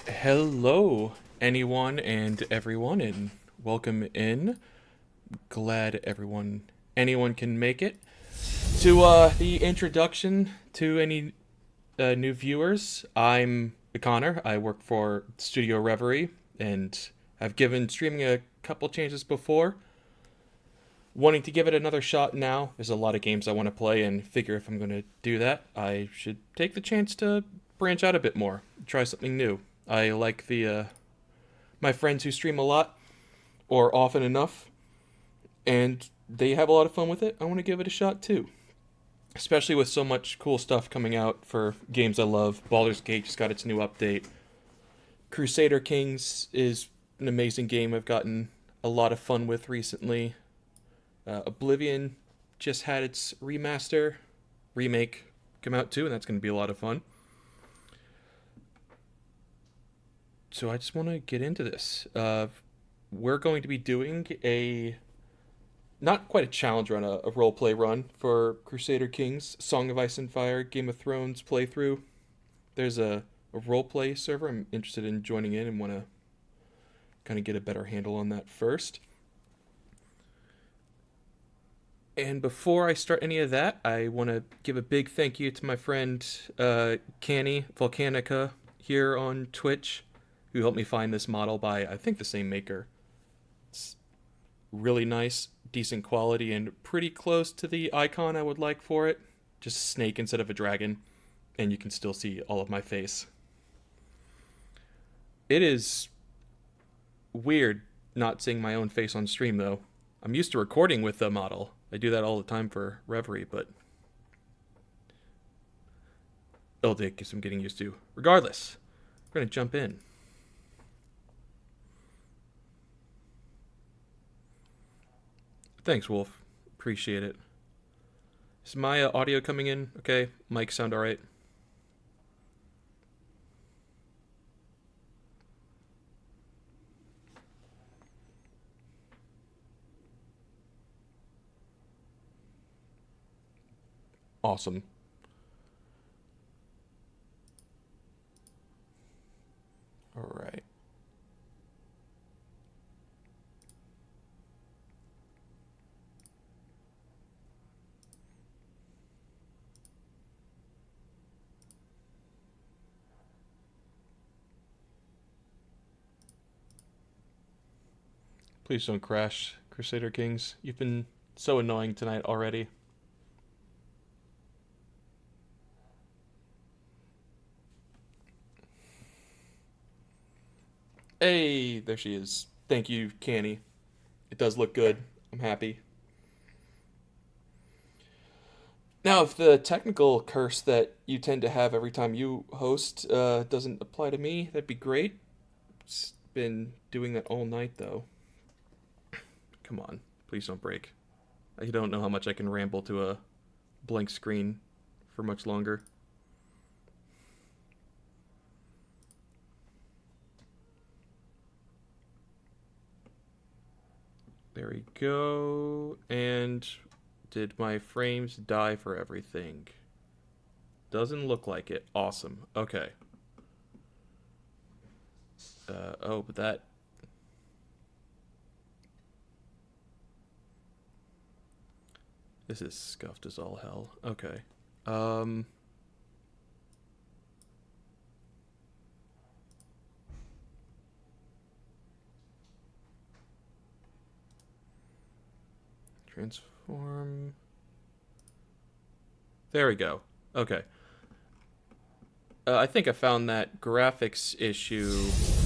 Hello, anyone and everyone, and welcome in. Glad anyone can make it to the introduction to any new viewers. I'm Connor. I work for Studio Reverie, and I've given streaming a couple changes before. Wanting to give it another shot now. There's a lot of games I want to play, and figure if I'm going to do that, I should take the chance to branch out a bit more, try something new. I like the my friends who stream a lot or often enough, and they have a lot of fun with it. I want to give it a shot too, especially with so much cool stuff coming out for games I love. Baldur's Gate just got its new update. Crusader Kings is an amazing game I've gotten a lot of fun with recently. Oblivion just had its remake come out too, and that's going to be a lot of fun. So I just want to get into this. We're going to be doing not quite a challenge run, a role play run for Crusader Kings, Song of Ice and Fire, Game of Thrones playthrough. There's a role play server I'm interested in joining in and want to kind of get a better handle on that first. And before I start any of that, I want to give a big thank you to my friend Canny Volcanica here on Twitch, who helped me find this model by, I think, the same maker. It's really nice, decent quality, and pretty close to the icon I would like for it. Just a snake instead of a dragon, and you can still see all of my face. It is weird not seeing my own face on stream, though. I'm used to recording with the model. I do that all the time for Reverie, but it'll take some getting used to. Regardless, we're going to jump in. Thanks, Wolf. Appreciate it. Is my audio coming in okay? Mic sound alright? Awesome. Alright. Please don't crash, Crusader Kings. You've been so annoying tonight already. Hey, there she is. Thank you, Canny. It does look good. I'm happy. Now, if the technical curse that you tend to have every time you host doesn't apply to me, that'd be great. It's been doing that all night, though. Come on, please don't break. I don't know how much I can ramble to a blank screen for much longer. There we go. And did my frames die for everything? Doesn't look like it. Awesome. Okay. Oh, but that... This is scuffed as all hell. Okay. Transform. There we go. Okay. I think I found that graphics issue,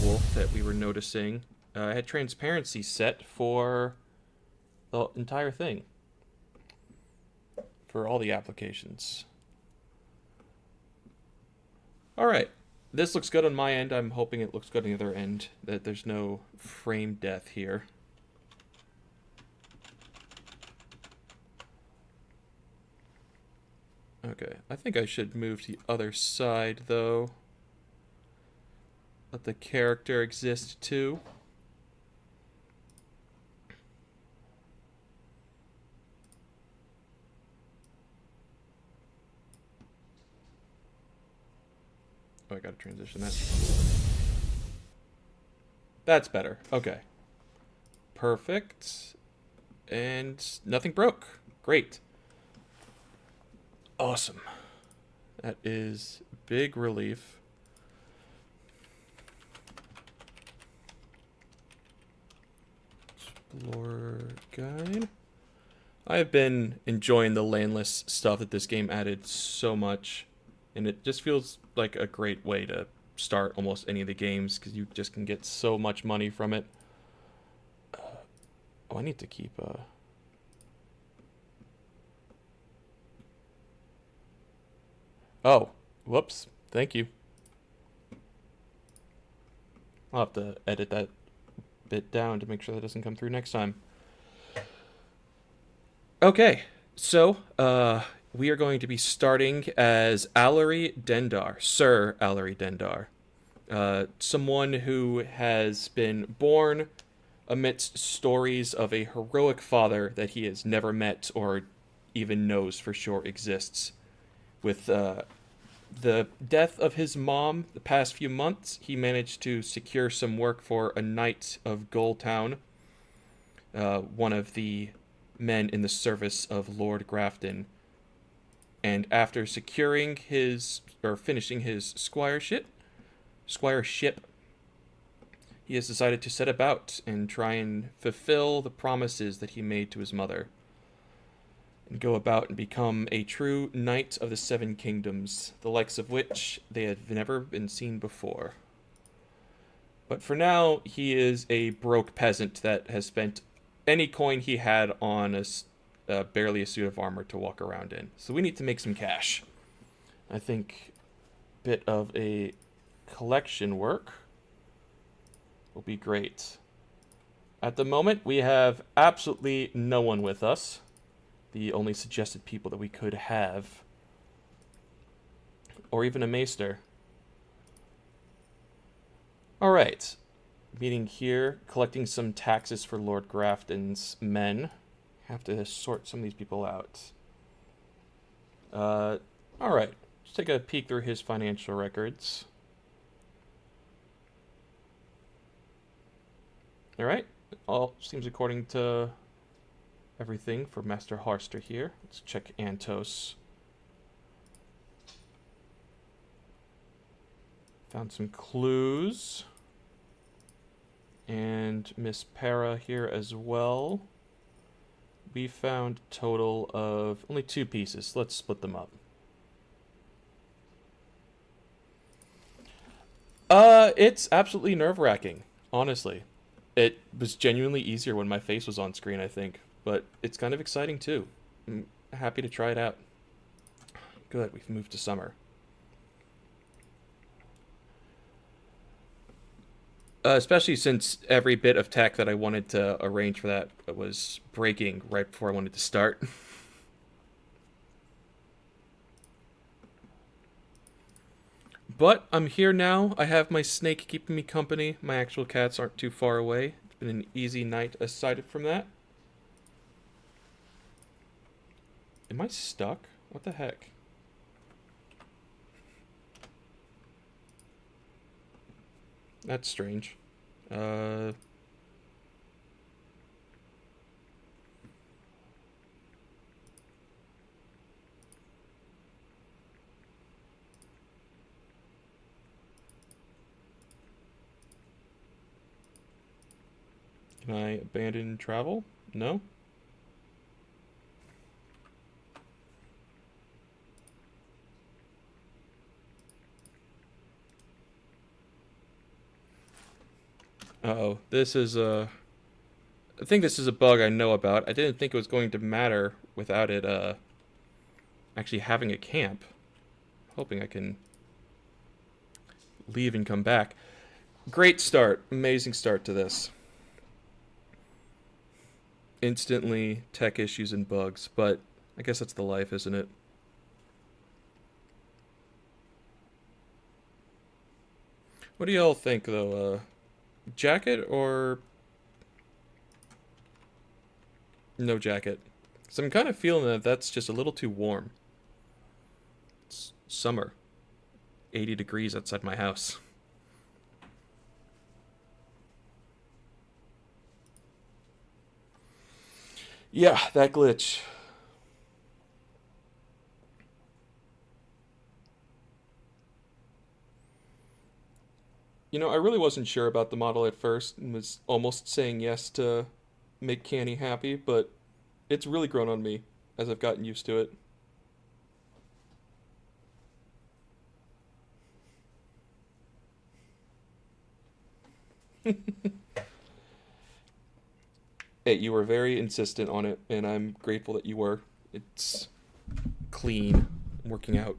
Wolf, that we were noticing. I had transparency set for the entire thing. For all the applications. Alright. This looks good on my end. I'm hoping it looks good on the other end. That there's no frame death here. Okay, I think I should move to the other side, though. Let the character exist, too. Oh, I gotta transition that. That's better. Okay. Perfect. And nothing broke. Great. Awesome. That is big relief. Explorer guide. I have been enjoying the landless stuff that this game added so much, and it just feels like a great way to start almost any of the games because you just can get so much money from it. Oh, I need to keep Oh, whoops. Thank you. I'll have to edit that bit down to make sure that doesn't come through next time. Okay, so we are going to be starting as Allery Dendar, Sir Allery Dendar, someone who has been born amidst stories of a heroic father that he has never met or even knows for sure exists. With the death of his mom the past few months, he managed to secure some work for a knight of Gulltown, one of the men in the service of Lord Grafton. And after securing finishing his squireship, he has decided to set about and try and fulfill the promises that he made to his mother, and go about and become a true knight of the Seven Kingdoms, the likes of which they have never been seen before. But for now, he is a broke peasant that has spent any coin he had on barely a suit of armor to walk around in. So we need to make some cash. I think a bit of a collection work will be great. At the moment, we have absolutely no one with us. The only suggested people that we could have, or even a maester. Alright, meeting here, collecting some taxes for Lord Grafton's men. Have to sort some of these people out. Alright, let's take a peek through his financial records. Alright, all seems according to everything for Master Harster here. Let's check Antos. Found some clues. And Miss Para here as well. We found a total of only 2 pieces. Let's split them up. It's absolutely nerve-wracking, honestly. It was genuinely easier when my face was on screen, I think. But it's kind of exciting, too. I'm happy to try it out. Good, we've moved to summer. Especially since every bit of tech that I wanted to arrange for that was breaking right before I wanted to start. But I'm here now. I have my snake keeping me company. My actual cats aren't too far away. It's been an easy night aside from that. Am I stuck? What the heck? That's strange. Can I abandon travel? No? Uh-oh, this is I think this is a bug I know about. I didn't think it was going to matter without it, actually having a camp. Hoping I can leave and come back. Great start. Amazing start to this. Instantly tech issues and bugs, but I guess that's the life, isn't it? What do y'all think, though? Jacket or no jacket? Because I'm kind of feeling that that's just a little too warm. It's summer. 80 degrees outside my house. Yeah, that glitch. You know, I really wasn't sure about the model at first and was almost saying yes to make Canny happy, but it's really grown on me as I've gotten used to it. Hey, you were very insistent on it, and I'm grateful that you were. It's clean, working out.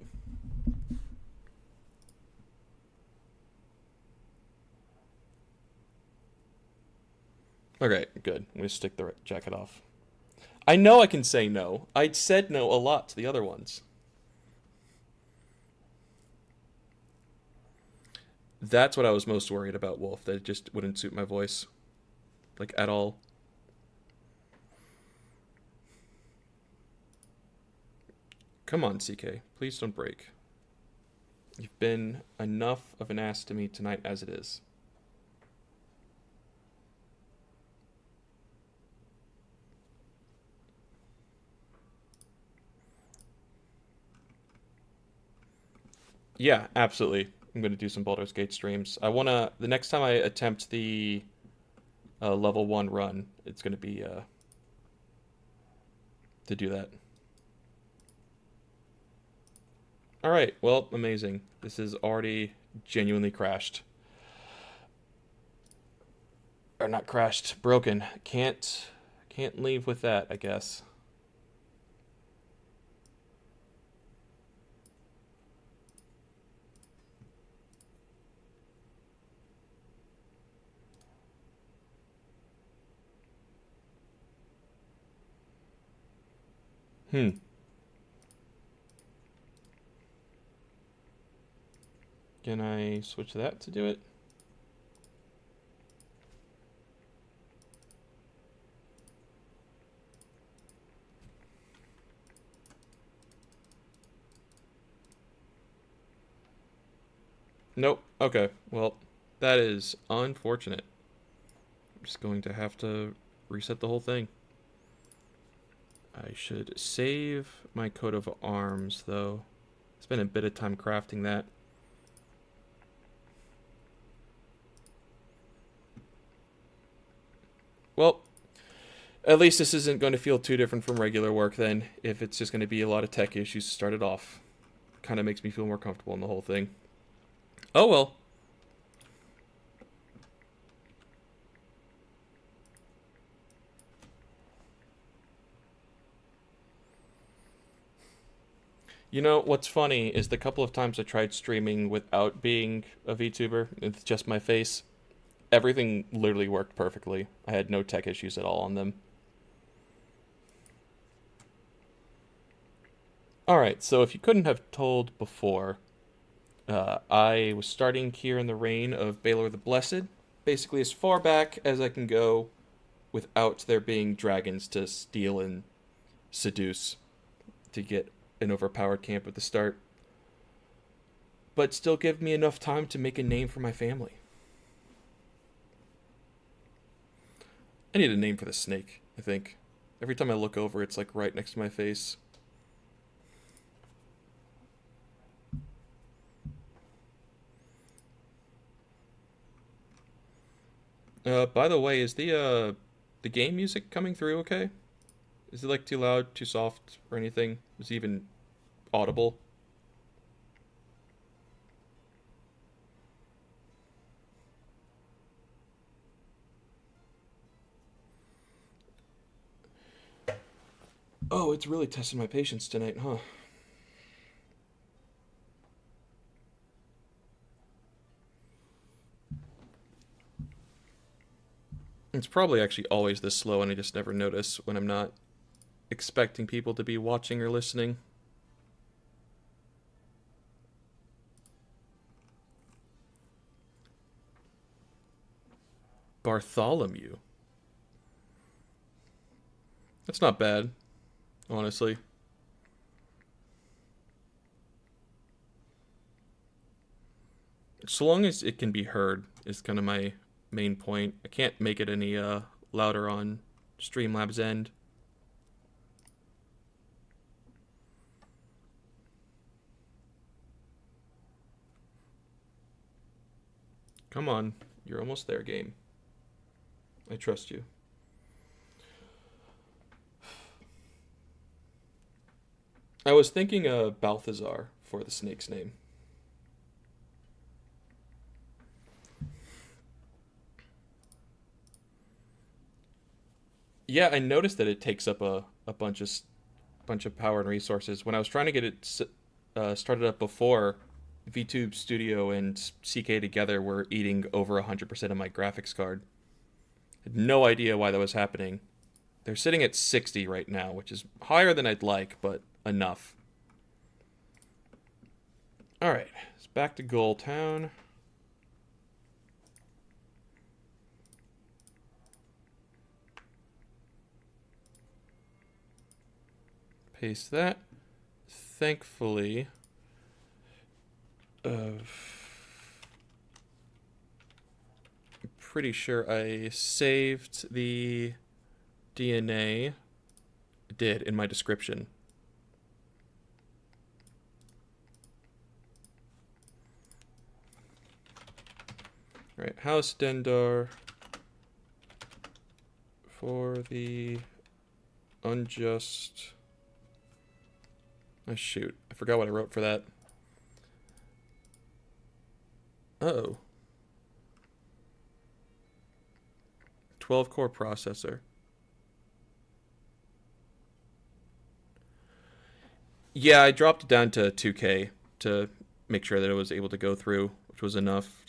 Okay, good. I'm gonna stick the jacket off. I know I can say no. I'd said no a lot to the other ones. That's what I was most worried about, Wolf, that it just wouldn't suit my voice. Like, at all. Come on, CK. Please don't break. You've been enough of an ass to me tonight as it is. Yeah, absolutely. I'm going to do some Baldur's Gate streams. I want to... The next time I attempt the level 1 run, it's going to be to do that. Alright, well, amazing. This is already genuinely crashed. Or not crashed, broken. Can't leave with that, I guess. Hmm. Can I switch that to do it? Nope. Okay. Well, that is unfortunate. I'm just going to have to reset the whole thing. I should save my coat of arms, though. Spent a bit of time crafting that. Well, at least this isn't going to feel too different from regular work then, if it's just going to be a lot of tech issues to start it off. Kind of makes me feel more comfortable in the whole thing. Oh well. You know, what's funny is the couple of times I tried streaming without being a VTuber, it's just my face, everything literally worked perfectly. I had no tech issues at all on them. Alright, so if you couldn't have told before, I was starting here in the reign of Baelor the Blessed, basically as far back as I can go without there being dragons to steal and seduce to get an overpowered camp at the start, but still give me enough time to make a name for my family. I need a name for the snake, I think. Every time I look over, it's like right next to my face. By the way, is the game music coming through okay? Is it like too loud, too soft, or anything? Is it even audible? Oh, it's really testing my patience tonight, huh? It's probably actually always this slow and I just never notice when I'm not expecting people to be watching or listening. Bartholomew. That's not bad, honestly. So long as it can be heard is kind of my main point. I can't make it any louder on Streamlabs end. Come on. You're almost there, game. I trust you. I was thinking Balthazar for the snake's name. Yeah, I noticed that it takes up a bunch of power and resources. When I was trying to get it started up before, VTube Studio and CK together were eating over 100% of my graphics card. Had no idea why that was happening. They're sitting at 60 right now, which is higher than I'd like, but enough. Alright, it's back to Goal Town. Paste that. Thankfully, I'm pretty sure I saved the DNA. I did in my description. Right, House Dendar for the unjust. Oh, shoot. I forgot what I wrote for that. Uh-oh. 12-core processor. Yeah, I dropped it down to 2K to make sure that it was able to go through, which was enough.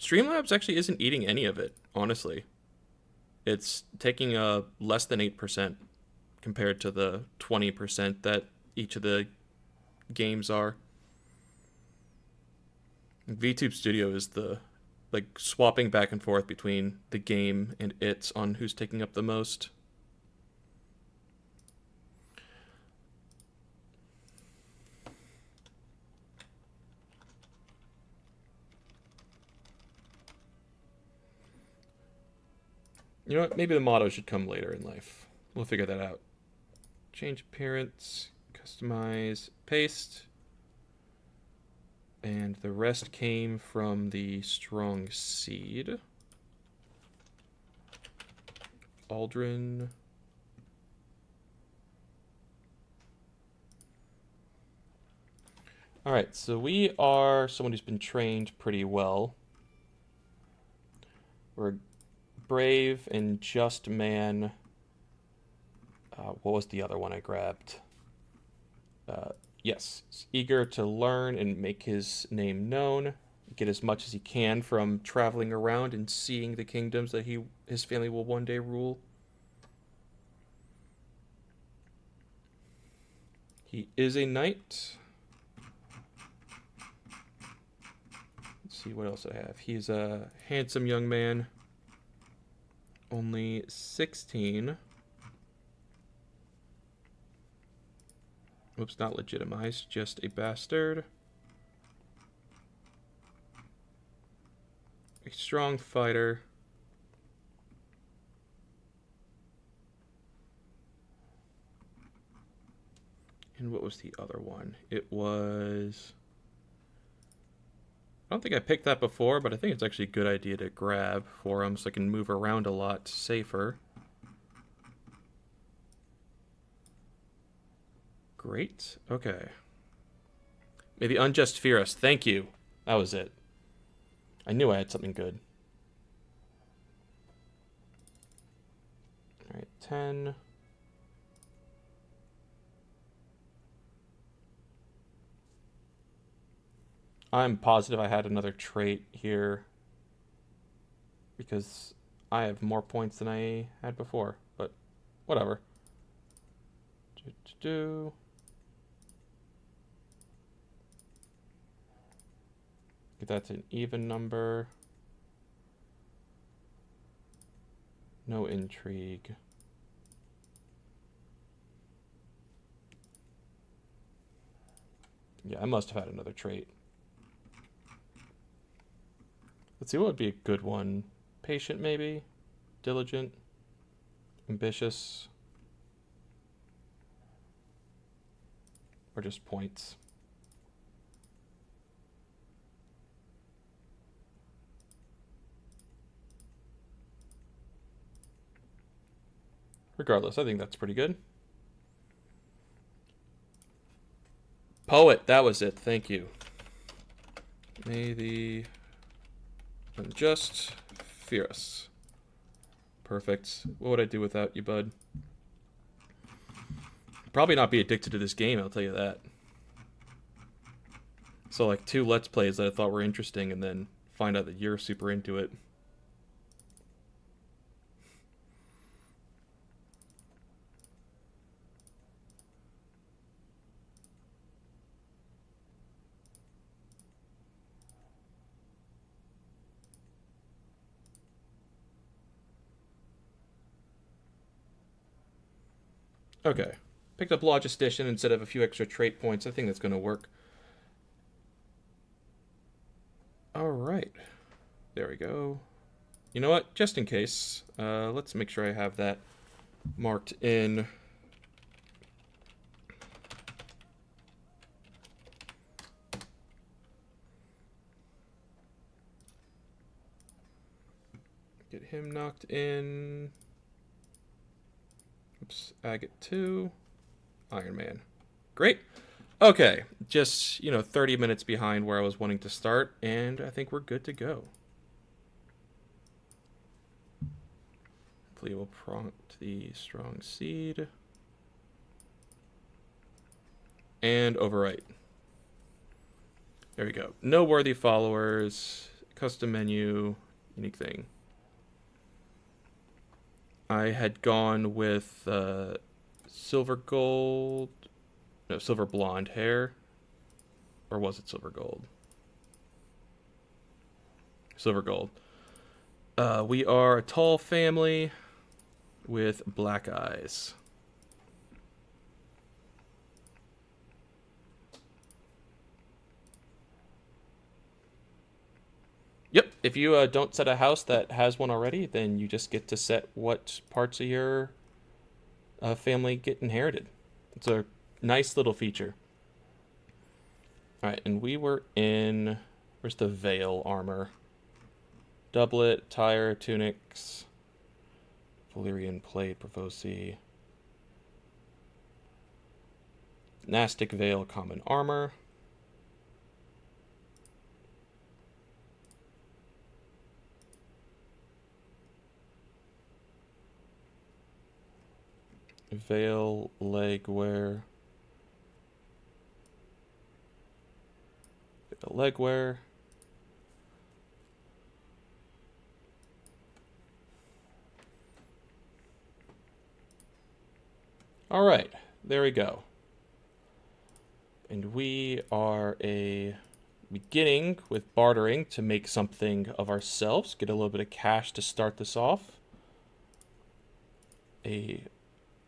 Streamlabs actually isn't eating any of it, honestly. It's taking less than 8% compared to the 20% that each of the games are. VTube Studio is the swapping back and forth between the game and its on who's taking up the most. You know what? Maybe the motto should come later in life. We'll figure that out. Change appearance, customize, paste. And the rest came from the strong seed. Aldrin. Alright, so we are someone who's been trained pretty well. We're brave and just man. What was the other one I grabbed? Yes, eager to learn and make his name known. Get as much as he can from traveling around and seeing the kingdoms that his family will one day rule. He is a knight. Let's see what else I have. He's a handsome young man. Only 16. Oops, not legitimized, just a bastard. A strong fighter. And what was the other one? It was... I don't think I picked that before, but I think it's actually a good idea to grab for him so I can move around a lot safer. Great. Okay. May the unjust fear us. Thank you. That was it. I knew I had something good. Alright, 10. I'm positive I had another trait here because I have more points than I had before, but whatever. Get that to an even number. No intrigue. Yeah, I must have had another trait. Let's see what would be a good one. Patient, maybe? Diligent? Ambitious? or just points? Regardless, I think that's pretty good. Poet, that was it. Thank you. May the unjust fear us. Perfect. What would I do without you, bud? Probably not be addicted to this game, I'll tell you that. So like 2 Let's Plays that I thought were interesting and then find out that you're super into it. Okay. Picked up Logistician instead of a few extra trait points. I think that's going to work. Alright. There we go. You know what? Just in case, let's make sure I have that marked in. Get him knocked in. Oops, AGOT 2. Iron Man. Great. Okay, just, 30 minutes behind where I was wanting to start, and I think we're good to go. Hopefully it will prompt the strong seed. And overwrite. There we go. No worthy followers. Custom menu. Unique thing. I had gone with silver gold. No, silver blonde hair. Or was it silver gold? Silver gold. We are a tall family with black eyes. Yep, if you don't set a house that has one already, then you just get to set what parts of your family get inherited. It's a nice little feature. Alright, and we were in... Where's the Veil armor? Doublet, tire, tunics, Valyrian plate, Pravosi. Nastic Veil, common armor. Veil, legwear. Legwear. All right, there we go. And we are beginning with bartering to make something of ourselves. Get a little bit of cash to start this off. A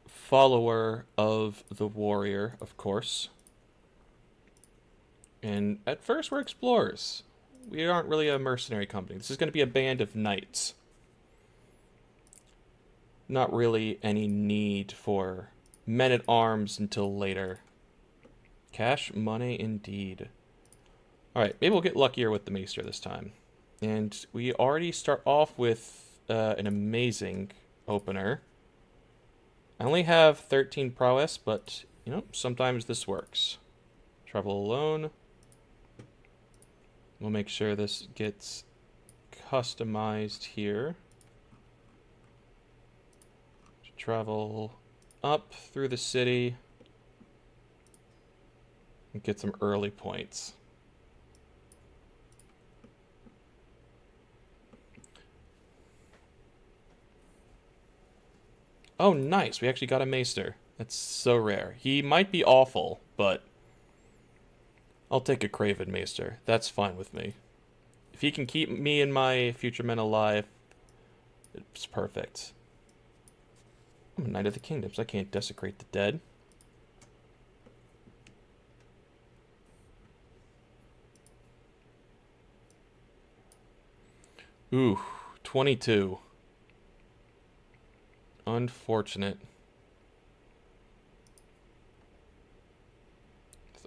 follower of the warrior, of course. And at first we're explorers. We aren't really a mercenary company. This is going to be a band of knights. Not really any need for men-at-arms until later. Cash money indeed. Alright, maybe we'll get luckier with the Maester this time. And we already start off with an amazing opener. I only have 13 prowess, but, sometimes this works. Travel alone. We'll make sure this gets customized here. Travel up through the city and get some early points. Oh, nice. We actually got a Maester. That's so rare. He might be awful, but I'll take a Craven Maester. That's fine with me. If he can keep me and my future men alive, it's perfect. I'm a Knight of the Kingdoms. I can't desecrate the dead. Ooh, 22. Unfortunate.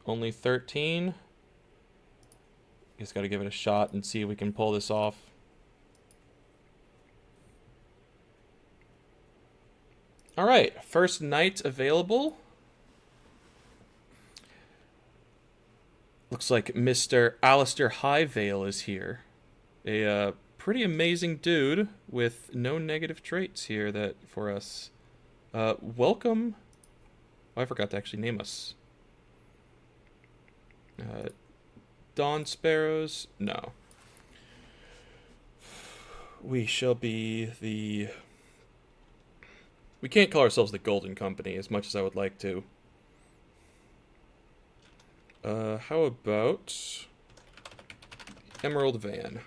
Only 13. Just gotta give it a shot and see if we can pull this off. Alright, first knight available. Looks like Mr. Alistair Highvale is here. A pretty amazing dude with no negative traits here that for us. Welcome. Oh, I forgot to actually name us. Dawn Sparrows? No. We shall be the... We can't call ourselves the Golden Company as much as I would like to. How about Emerald Van?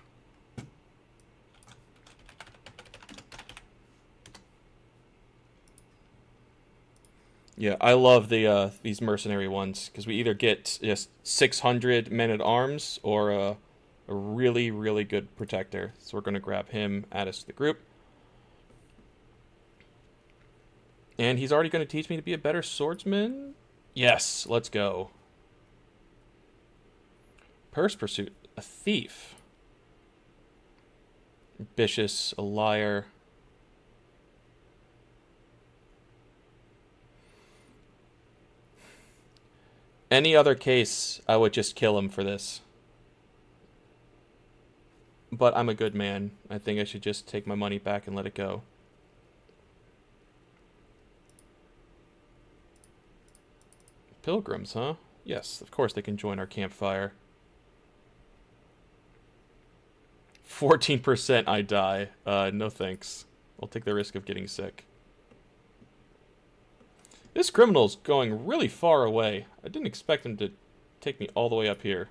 Yeah, I love the these mercenary ones because we either get just 600 men-at-arms or a really, really good protector. So we're going to grab him, add us to the group. And he's already going to teach me to be a better swordsman? Yes, let's go. Purse Pursuit, a thief. Ambitious, a liar. Any other case, I would just kill him for this. But I'm a good man. I think I should just take my money back and let it go. Pilgrims, huh? Yes, of course they can join our campfire. 14% I die. No thanks. I'll take the risk of getting sick. This criminal's going really far away. I didn't expect him to take me all the way up here.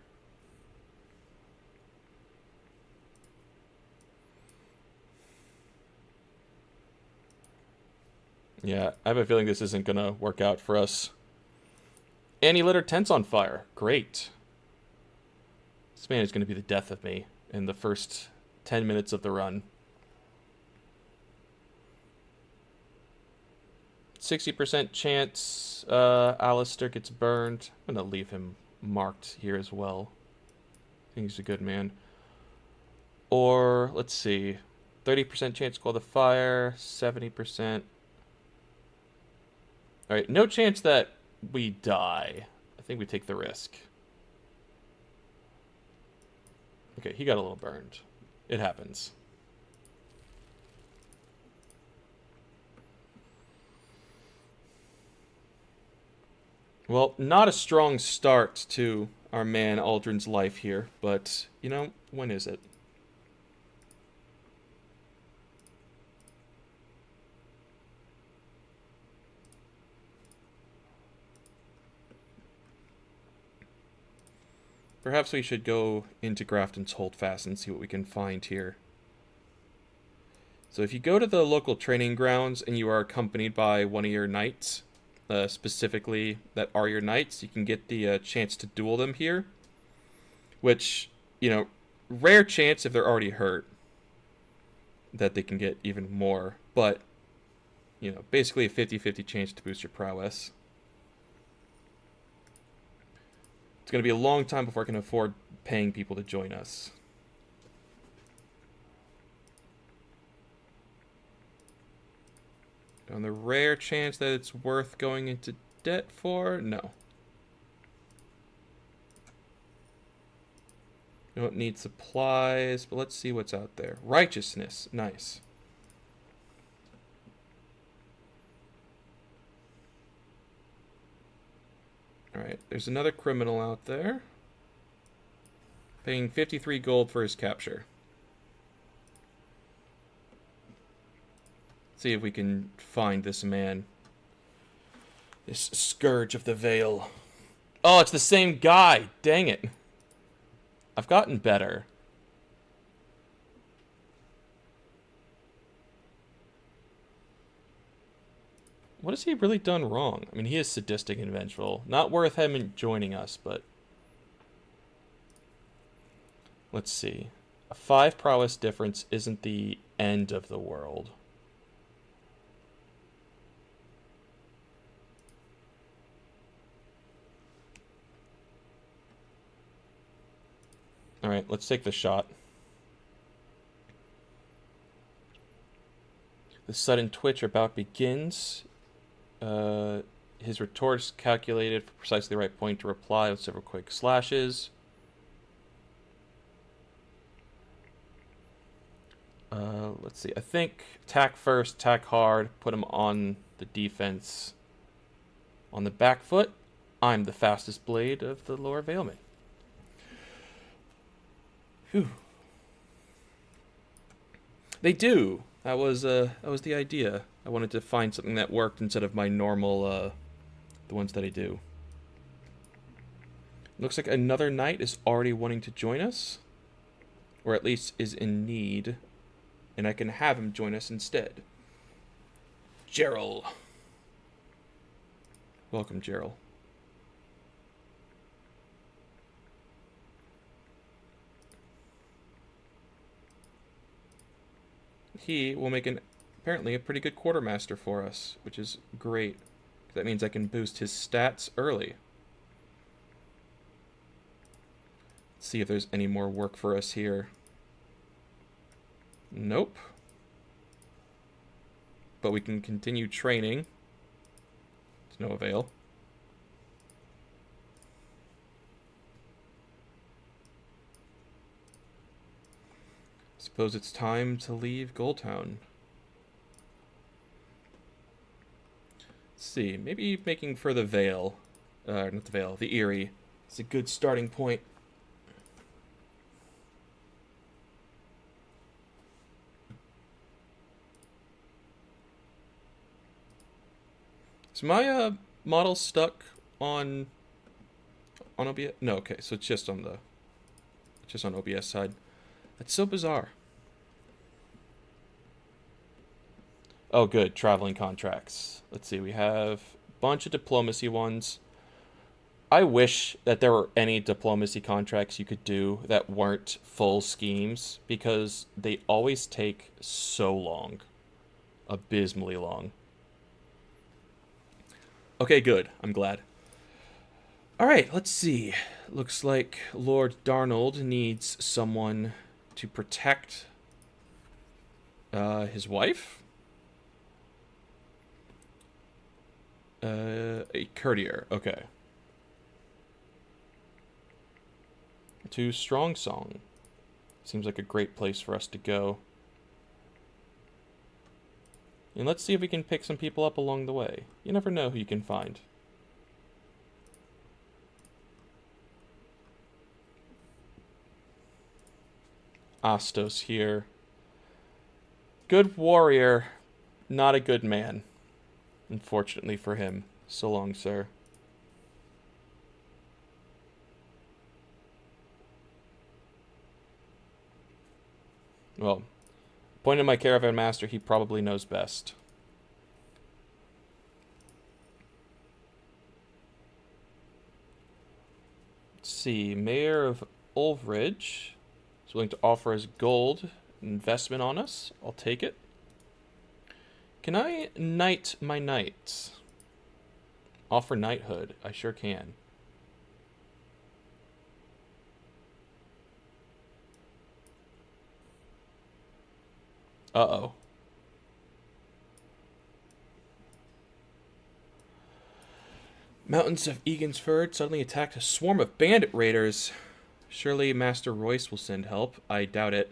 Yeah, I have a feeling this isn't gonna work out for us. And he lit our tents on fire. Great. This man is gonna be the death of me in the first 10 minutes of the run. 60% chance Alistair gets burned. I'm going to leave him marked here as well. I think he's a good man. Or, let's see. 30% chance to call the fire. 70%. Alright, no chance that we die. I think we take the risk. Okay, he got a little burned. It happens. Well, not a strong start to our man Aldrin's life here, but, you know, when is it? Perhaps we should go into Grafton's Holdfast and see what we can find here. So if you go to the local training grounds and you are accompanied by one of your knights, specifically that are your knights, you can get the chance to duel them here. Which, you know, rare chance if they're already hurt that they can get even more. But, you know, basically a 50-50 chance to boost your prowess. It's going to be a long time before I can afford paying people to join us. On the rare chance that it's worth going into debt for, no. You don't need supplies, but let's see what's out there. Righteousness, nice. Alright, there's another criminal out there. Paying 53 gold for his capture. See if we can find this man. This scourge of the Vale. Oh, it's the same guy! Dang it. I've gotten better. What has he really done wrong? I mean, he is sadistic and vengeful. Not worth him joining us, but... Let's see. A 5 prowess difference isn't the end of the world. Alright, let's take the shot. The sudden twitch about begins. His retort is calculated for precisely the right point to reply with several quick slashes. Let's see. I think attack first, attack hard, put him on the defense. On the back foot, I'm the fastest blade of the lower Valeman. Phew. They do. That was the idea. I wanted to find something that worked instead of my normal, the ones that I do. Looks like another knight is already wanting to join us. Or at least is in need. And I can have him join us instead. Gerald. Welcome, Gerald. He will make apparently a pretty good quartermaster for us, which is great. That means I can boost his stats early. Let's see if there's any more work for us here. Nope. But we can continue training. It's no avail. Suppose it's time to leave Goldtown. Let's see, maybe making for the Vale, not the Vale, the Eyrie. It's a good starting point. Is my model stuck on OBS? No, okay, so it's just on OBS side. That's so bizarre. Oh, good. Traveling contracts. Let's see. We have a bunch of diplomacy ones. I wish that there were any diplomacy contracts you could do that weren't full schemes, because they always take so long. Abysmally long. Okay, good. I'm glad. Alright, let's see. Looks like Lord Darnold needs someone to protect his wife? A courtier, okay. To Strong Song. Seems like a great place for us to go. And let's see if we can pick some people up along the way. You never know who you can find. Astos here. Good warrior, not a good man. Unfortunately for him. So long, sir. Well, appointed my caravan master, he probably knows best. Let's see, Mayor of Ulfridge is willing to offer us gold investment on us. I'll take it. Can I knight my knights? Offer knighthood. I sure can. Uh-oh. Mountains of Egansford suddenly attacked a swarm of bandit raiders. Surely Master Royce will send help. I doubt it.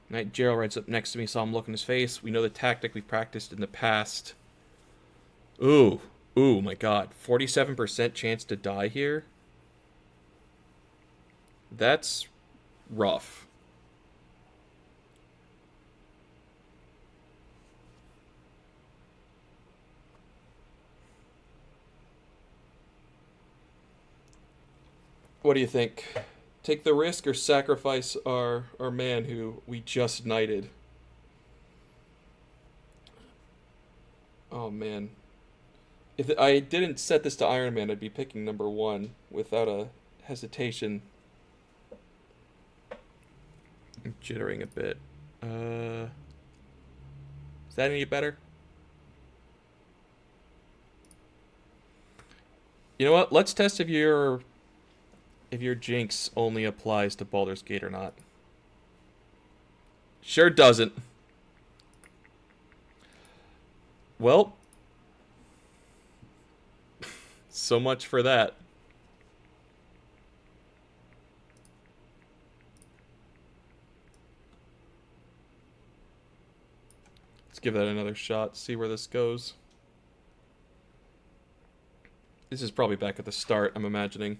Knight Gerald rides up next to me, saw him look in his face. We know the tactic we practiced in the past. Ooh. Ooh, my god. 47% chance to die here? That's rough. What do you think? Take the risk or sacrifice our man who we just knighted? Oh, man. If I didn't set this to Iron Man, I'd be picking number 1 without a hesitation. I'm jittering a bit. Is that any better? You know what? Let's test if you're if your jinx only applies to Baldur's Gate or not. Sure doesn't. Well, so much for that. Let's give that another shot, see where this goes. This is probably back at the start, I'm imagining.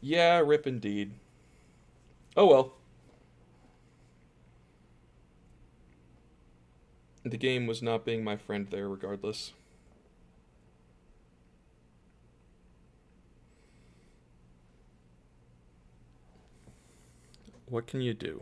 Yeah, rip indeed. Oh well. The game was not being my friend there regardless. What can you do?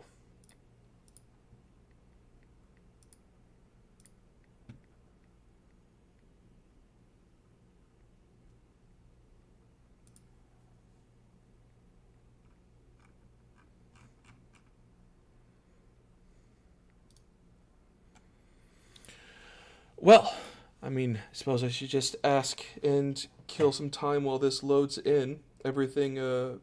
Well, I mean, I suppose I should just ask and kill some time while this loads in. Everything, I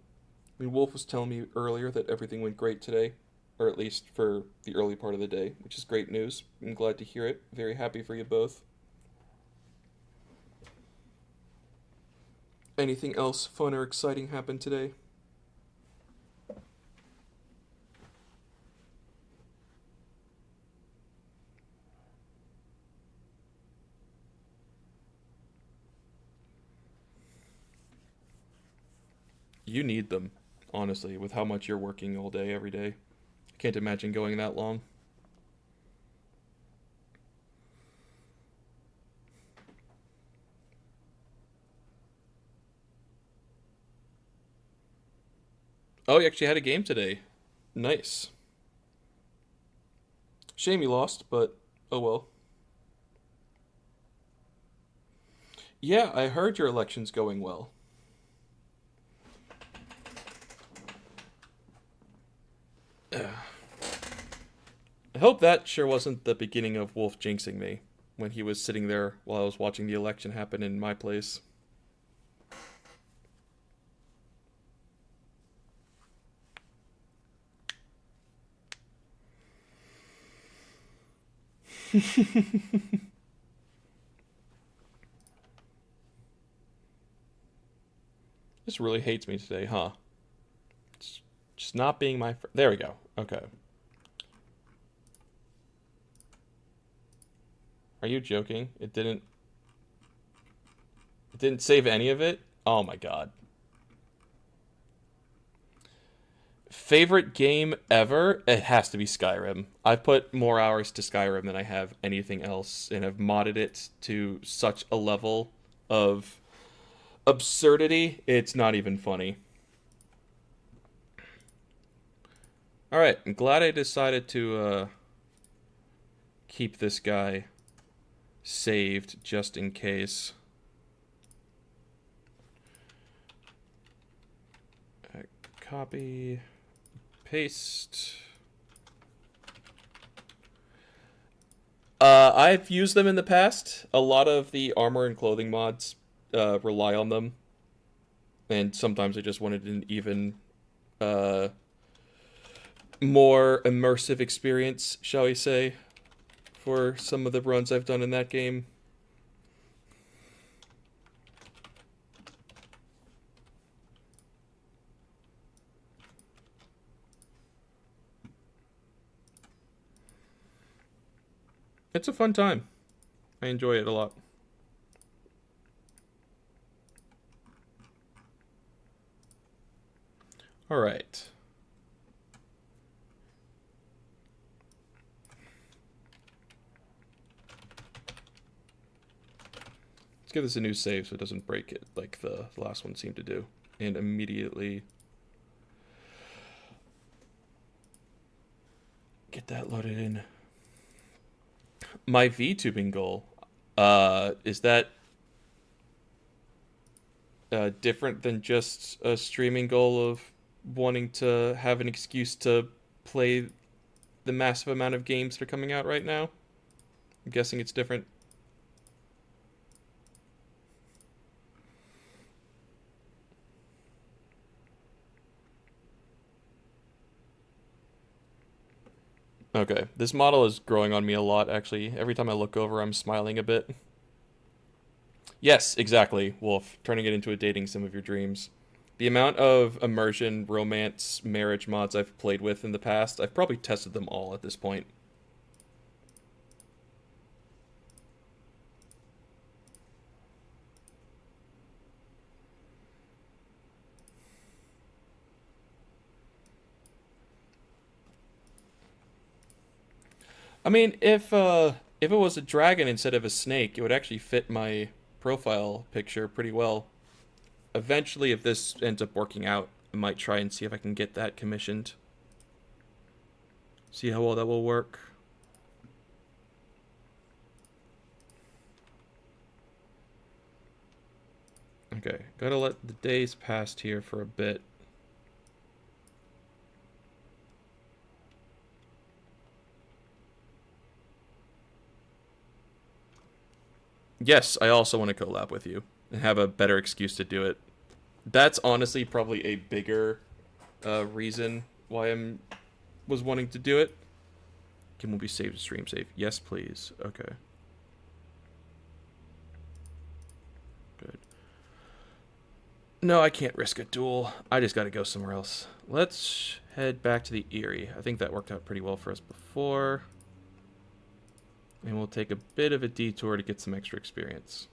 mean, Wolf was telling me earlier that everything went great today, or at least for the early part of the day, which is great news. I'm glad to hear it. Very happy for you both. Anything else fun or exciting happened today? You need them, honestly, with how much you're working all day, every day. I can't imagine going that long. Oh, you actually had a game today. Nice. Shame you lost, but oh well. Yeah, I heard your election's going well. I hope that sure wasn't the beginning of Wolf jinxing me when he was sitting there while I was watching the election happen in my place. This really hates me today, huh? It's just not being my friend. There we go. Okay. Are you joking? It didn't save any of it? Oh my god. Favorite game ever? It has to be Skyrim. I've put more hours to Skyrim than I have anything else, and I've modded it to such a level of absurdity, it's not even funny. Alright, I'm glad I decided to keep this guy saved just in case. Copy, paste. I've used them in the past. A lot of the armor and clothing mods rely on them, and sometimes I just wanted an even more immersive experience, shall we say, for some of the runs I've done in that game. It's a fun time. I enjoy it a lot. All right. Let's give this a new save so it doesn't break it like the last one seemed to do. And immediately get that loaded in. My VTubing goal, is that different than just a streaming goal of wanting to have an excuse to play the massive amount of games that are coming out right now? I'm guessing it's different. Okay, this model is growing on me a lot, actually. Every time I look over, I'm smiling a bit. Yes, exactly, Wolf. Turning it into a dating sim of your dreams. The amount of immersion, romance, marriage mods I've played with in the past, I've probably tested them all at this point. I mean, if it was a dragon instead of a snake, it would actually fit my profile picture pretty well. Eventually, if this ends up working out, I might try and see if I can get that commissioned. See how well that will work. Okay, gotta let the days pass here for a bit. Yes, I also want to collab with you and have a better excuse to do it. That's honestly probably a bigger reason why I was wanting to do it. Can we be saved to stream save? Yes, please. Okay. Good. No, I can't risk a duel. I just gotta go somewhere else. Let's head back to the Eyrie. I think that worked out pretty well for us before. And we'll take a bit of a detour to get some extra experience.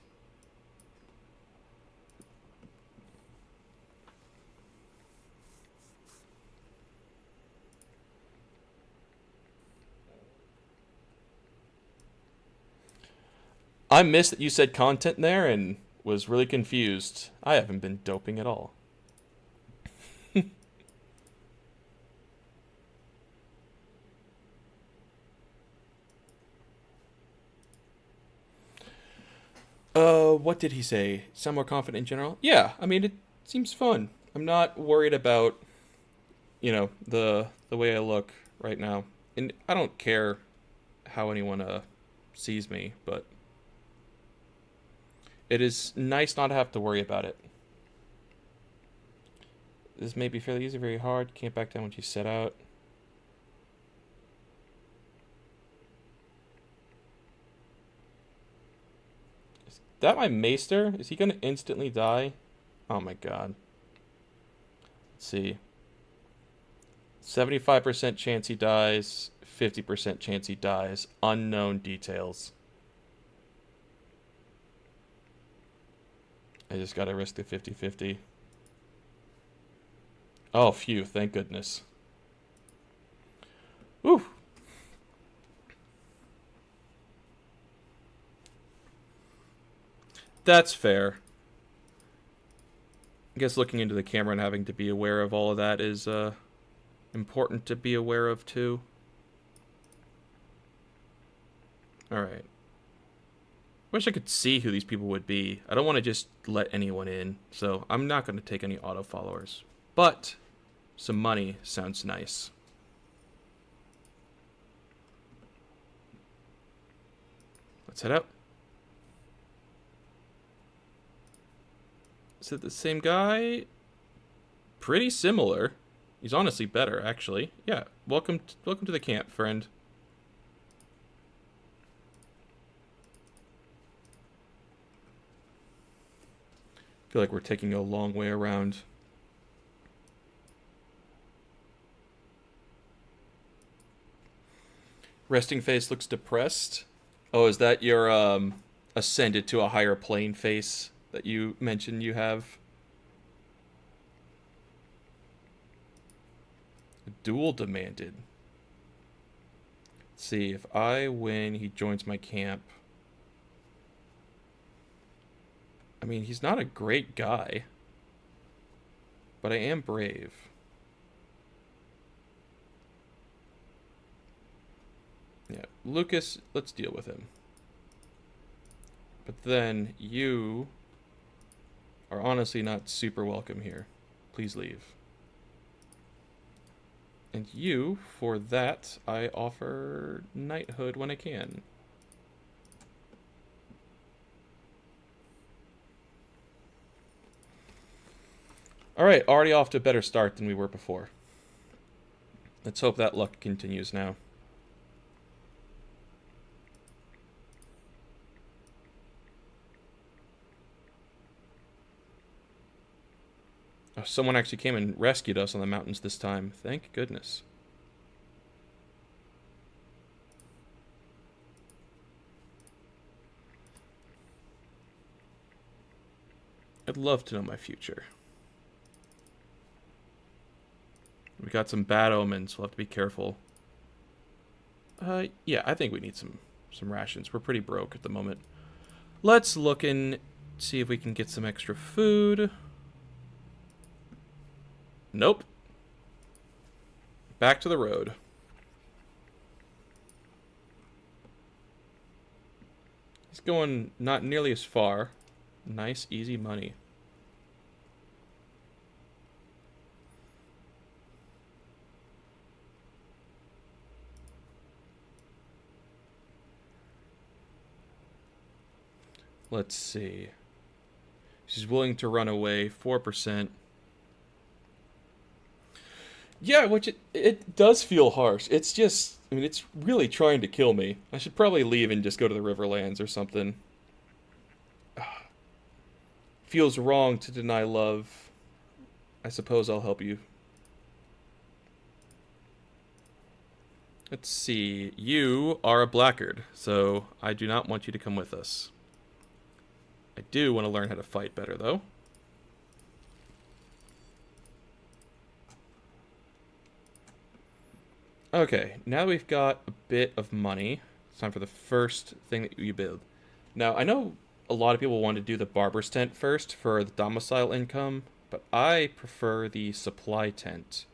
I missed that you said content there and was really confused. I haven't been doping at all. What did he say? Sound more confident in general? Yeah, I mean, it seems fun. I'm not worried about, the way I look right now. And I don't care how anyone sees me, but it is nice not to have to worry about it. This may be fairly easy, very hard. Can't back down once you set out. Is that my maester? Is he gonna instantly die? Oh my god. Let's see. 75% chance he dies, 50% chance he dies. Unknown details. I just gotta risk the 50-50. Oh, phew, thank goodness. Whew. That's fair. I guess looking into the camera and having to be aware of all of that is important to be aware of too. Alright. Wish I could see who these people would be. I don't want to just let anyone in, so I'm not going to take any auto followers. But some money sounds nice. Let's head out. Is it the same guy? Pretty similar. He's honestly better, actually. Yeah, welcome to the camp, friend. I feel like we're taking a long way around. Resting face looks depressed. Oh, is that your ascended to a higher plane face that you mentioned you have? Duel demanded. Let's see, if I win, he joins my camp. I mean, he's not a great guy, but I am brave. Yeah, Lucas, let's deal with him. But then you are honestly not super welcome here. Please leave. And you, for that, I offer knighthood when I can. Alright, already off to a better start than we were before. Let's hope that luck continues now. Someone actually came and rescued us on the mountains this time. Thank goodness. I'd love to know my future. We got some bad omens. We'll have to be careful. Yeah, I think we need some rations. We're pretty broke at the moment. Let's look and see if we can get some extra food. Nope. Back to the road. He's going not nearly as far. Nice, easy money. Let's see. She's willing to run away. 4%. Yeah, which it does feel harsh. It's just, I mean, it's really trying to kill me. I should probably leave and just go to the Riverlands or something. Feels wrong to deny love. I suppose I'll help you. Let's see. You are a blackguard, so I do not want you to come with us. I do want to learn how to fight better, though. Okay, now we've got a bit of money. It's time for the first thing that you build. Now, I know a lot of people want to do the barber's tent first for the domicile income, but I prefer the supply tent.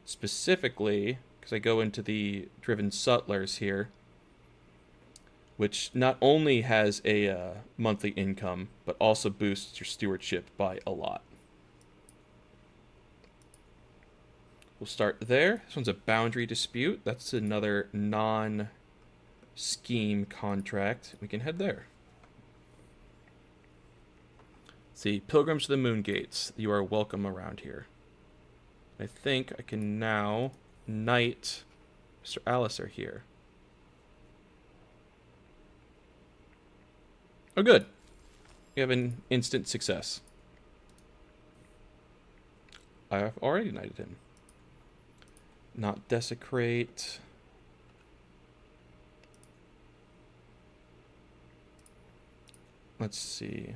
Specifically, because I go into the driven sutlers here, which not only has a monthly income, but also boosts your stewardship by a lot. We'll start there. This one's a boundary dispute. That's another non-scheme contract. We can head there. Let's see, Pilgrims to the Moon Gates. You are welcome around here. I think I can now knight Mr. Alistair here. Oh, good. We have an instant success. I have already knighted him. Not desecrate. Let's see.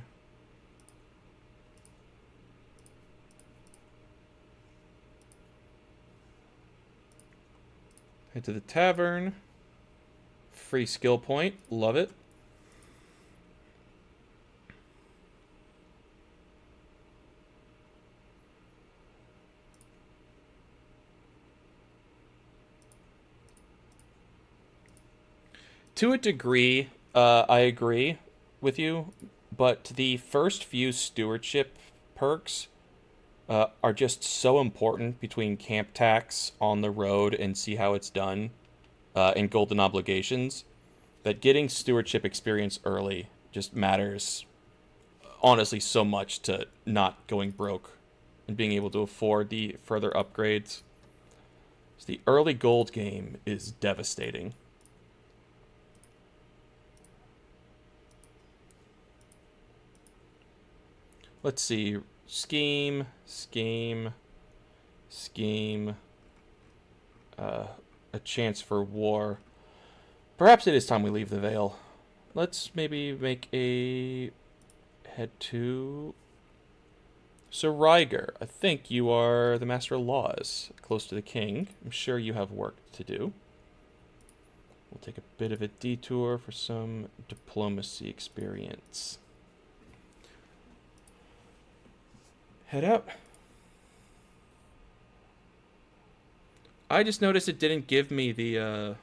Head to the tavern. Free skill point. Love it. To a degree, I agree with you, but the first few stewardship perks are just so important between camp tax on the road and see how it's done and golden obligations that getting stewardship experience early just matters honestly so much to not going broke and being able to afford the further upgrades. So the early gold game is devastating. Let's see. Scheme. A chance for war. Perhaps it is time we leave the Vale. Let's maybe make a head to Sir Ryger. I think you are the Master of Laws, close to the King. I'm sure you have work to do. We'll take a bit of a detour for some diplomacy experience. Head out. I just noticed it didn't give me the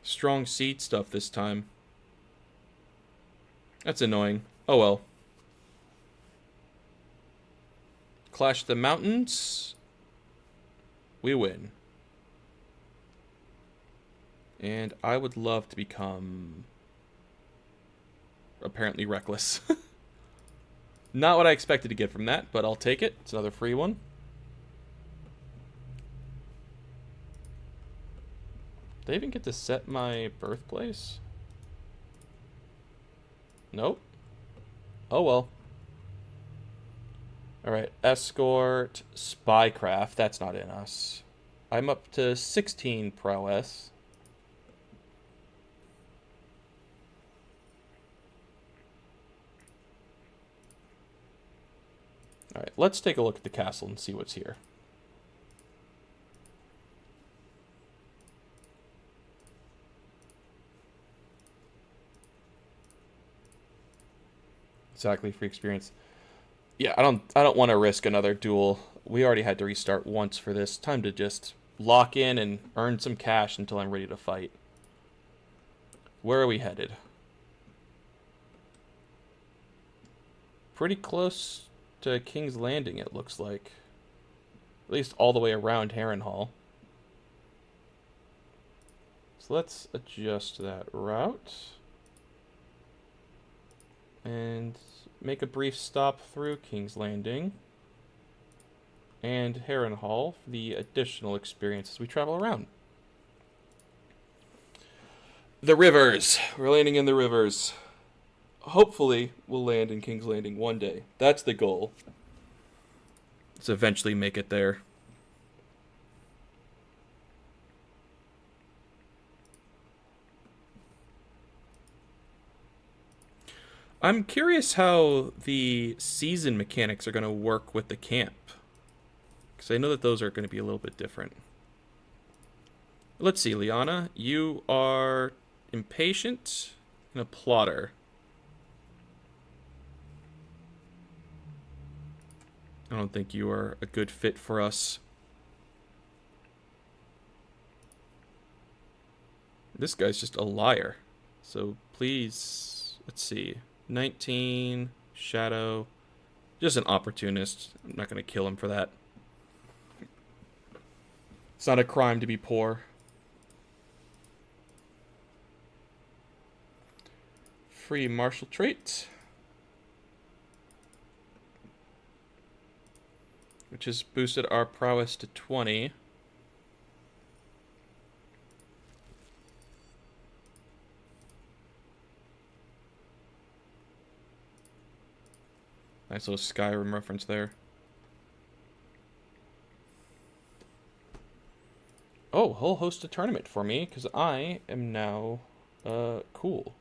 strong seed stuff this time. That's annoying. Oh well. Clash the mountains. We win. And I would love to become apparently reckless. Not what I expected to get from that, but I'll take it. It's another free one. Did I even get to set my birthplace? Nope. Oh well. Alright, escort, spycraft. That's not in us. I'm up to 16 prowess. Alright, let's take a look at the castle and see what's here. Exactly, free experience. Yeah, I don't want to risk another duel. We already had to restart once for this. Time to just lock in and earn some cash until I'm ready to fight. Where are we headed? Pretty close to King's Landing, it looks like. At least all the way around Harrenhal. So let's adjust that route. And make a brief stop through King's Landing and Harrenhal for the additional experience as we travel around. The rivers. We're landing in the rivers. Hopefully, we'll land in King's Landing one day. That's the goal. Let's eventually make it there. I'm curious how the season mechanics are going to work with the camp. Because I know that those are going to be a little bit different. Let's see, Liana. You are impatient and a plotter. I don't think you are a good fit for us. This guy's just a liar. So please, let's see. 19, Shadow. Just an opportunist. I'm not going to kill him for that. It's not a crime to be poor. Free martial trait. Which has boosted our prowess to 20. Nice little Skyrim reference there. Oh, he'll host a tournament for me, because I am now, cool.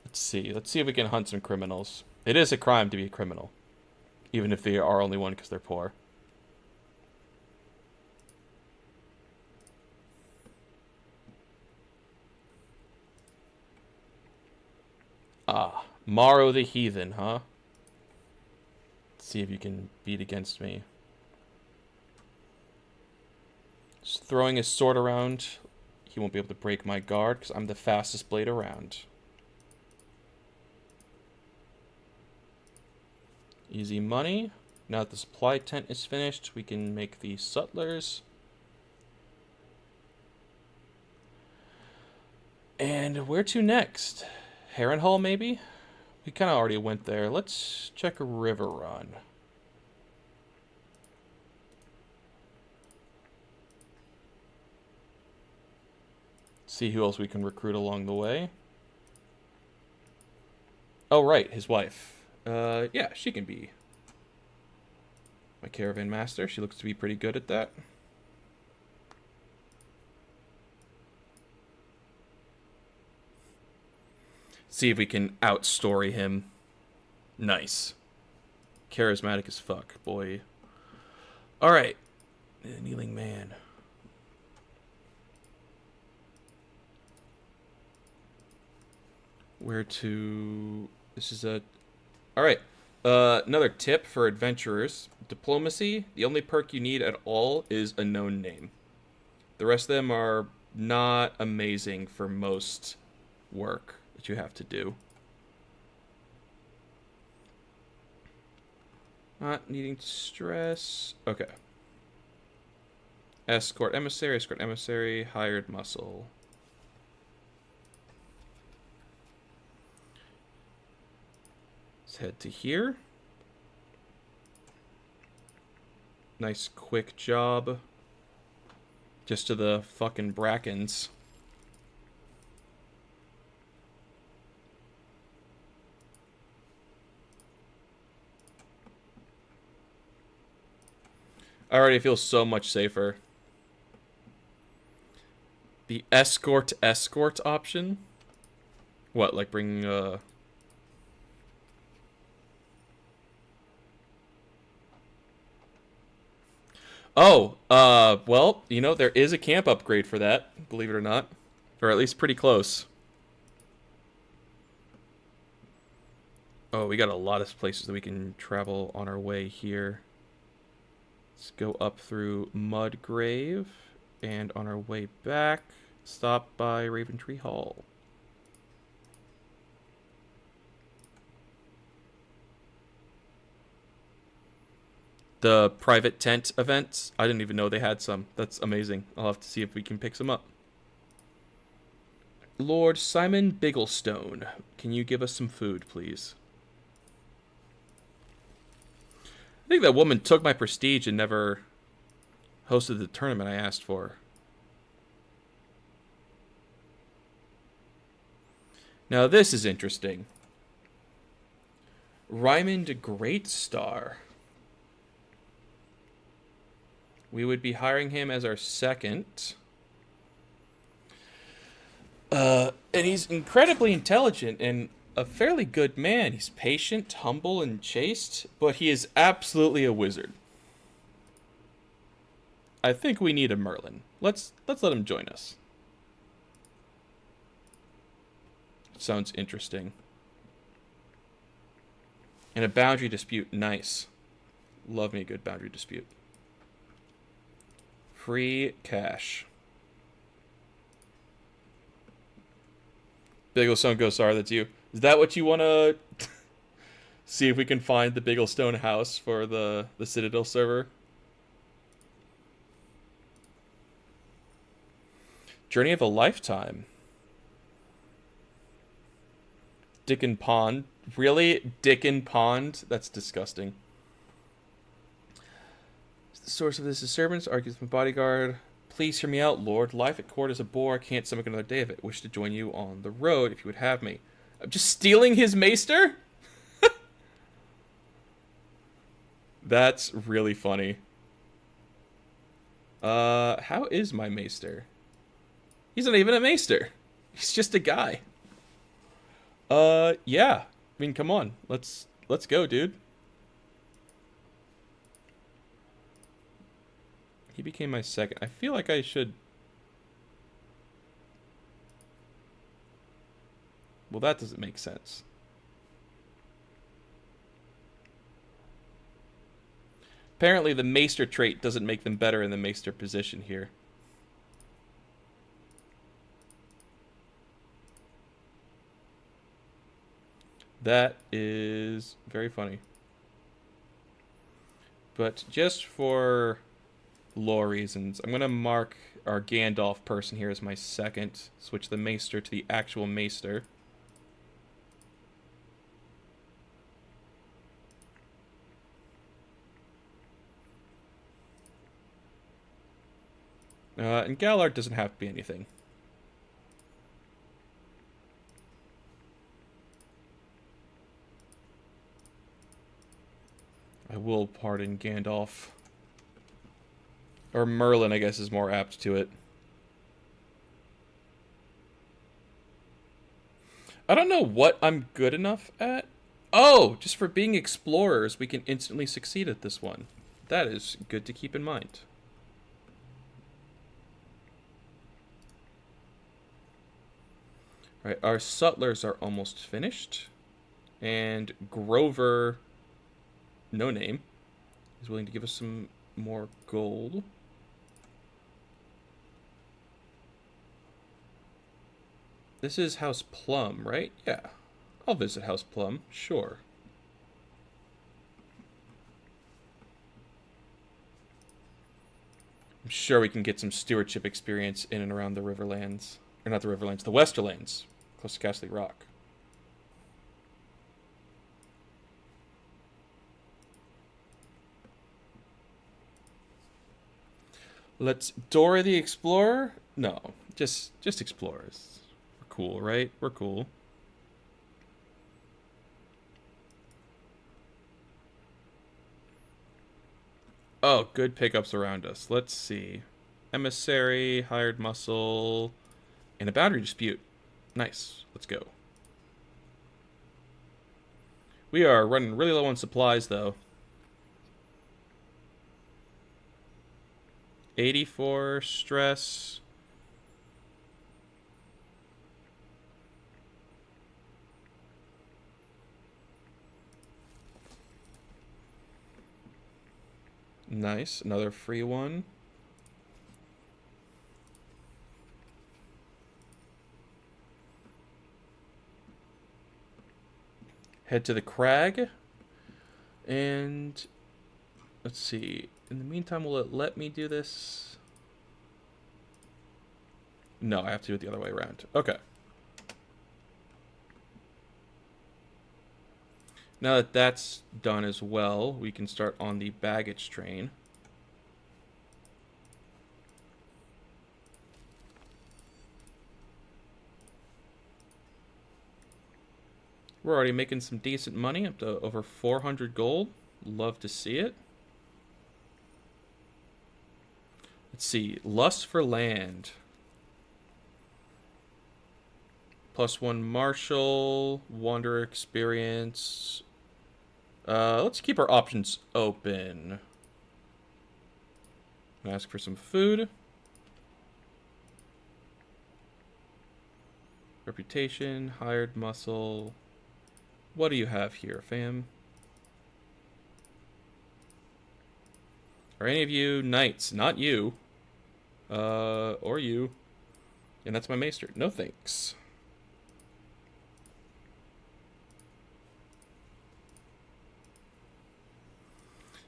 Let's see if we can hunt some criminals. It is a crime to be a criminal, even if they are only one because they're poor. Ah, Morrow the Heathen, huh? Let's see if you can beat against me. Just throwing his sword around. He won't be able to break my guard because I'm the fastest blade around. Easy money. Now that the supply tent is finished, we can make the sutlers. And where to next? Harrenhal, maybe? We kind of already went there. Let's check a river run. See who else we can recruit along the way. Oh, right, his wife. Yeah, she can be my caravan master. She looks to be pretty good at that. See if we can outstory him. Nice. Charismatic as fuck, boy. Alright. Kneeling man. Where to... This is a... Alright. Another tip for adventurers. Diplomacy, the only perk you need at all is a known name. The rest of them are not amazing for most work that you have to do. Not needing to stress. Okay. Escort emissary, hired muscle. Let's head to here. Nice quick job. Just to the fucking Brackens. I already feel so much safer. The escort option? What, like bringing Oh, well, you know, there is a camp upgrade for that, believe it or not. Or at least pretty close. Oh, we got a lot of places that we can travel on our way here. Let's go up through Mudgrave, and on our way back, stop by Raventree Hall. The private tent events, I didn't even know they had some. That's amazing. I'll have to see if we can pick some up. Lord Simon Bigglestone, can you give us some food, please? I think that woman took my prestige and never hosted the tournament I asked for. Now this is interesting. Raymond Greatstar. We would be hiring him as our second. And he's incredibly intelligent and a fairly good man. He's patient, humble, and chaste, but he is absolutely a wizard. I think we need a Merlin. Let's let him join us. Sounds interesting. And a boundary dispute, nice. Love me a good boundary dispute. Free cash. Bigglestone Gosar, that's you. Is that what you want to see if we can find the Bigglestone house for the Citadel server? Journey of a Lifetime. Dickon Pond. Really? Dickon Pond? That's disgusting. The source of this disturbance argues with my bodyguard. Please hear me out, Lord. Life at court is a bore. I can't stomach another day of it. Wish to join you on the road if you would have me. I'm just stealing his maester? That's really funny. How is my maester? He's not even a maester. He's just a guy. Yeah. I mean, come on. Let's go, dude. He became my second. I feel like I should... Well, that doesn't make sense. Apparently, the Maester trait doesn't make them better in the Maester position here. That is very funny. But just for lore reasons, I'm going to mark our Gandalf person here as my second. Switch the Maester to the actual Maester. And Gallard doesn't have to be anything. I will pardon Gandalf. Or Merlin, I guess, is more apt to it. I don't know what I'm good enough at. Oh, just for being explorers, we can instantly succeed at this one. That is good to keep in mind. Right, our sutlers are almost finished. And Grover, no name, is willing to give us some more gold. This is House Plum, right? Yeah. I'll visit House Plum, sure. I'm sure we can get some stewardship experience in and around the Riverlands. Or not the Riverlands, the Westerlands. Close to Castle Rock. Let's Dora the Explorer? No, just explorers. We're cool, right? We're cool. Oh, good pickups around us. Let's see. Emissary, hired muscle, and a boundary dispute. Nice. Let's go. We are running really low on supplies, though. 84 stress. Nice. Another free one. Head to the crag. And let's see. In the meantime, will it let me do this? No, I have to do it the other way around. Okay. Now that that's done as well, we can start on the baggage train. We're already making some decent money, up to over 400 gold. Love to see it. Let's see. Lust for land. +1 martial, wanderer experience. Let's keep our options open. Ask for some food. Reputation, hired muscle. What do you have here, fam? Are any of you knights? Not you. Or you. And that's my maester. No thanks.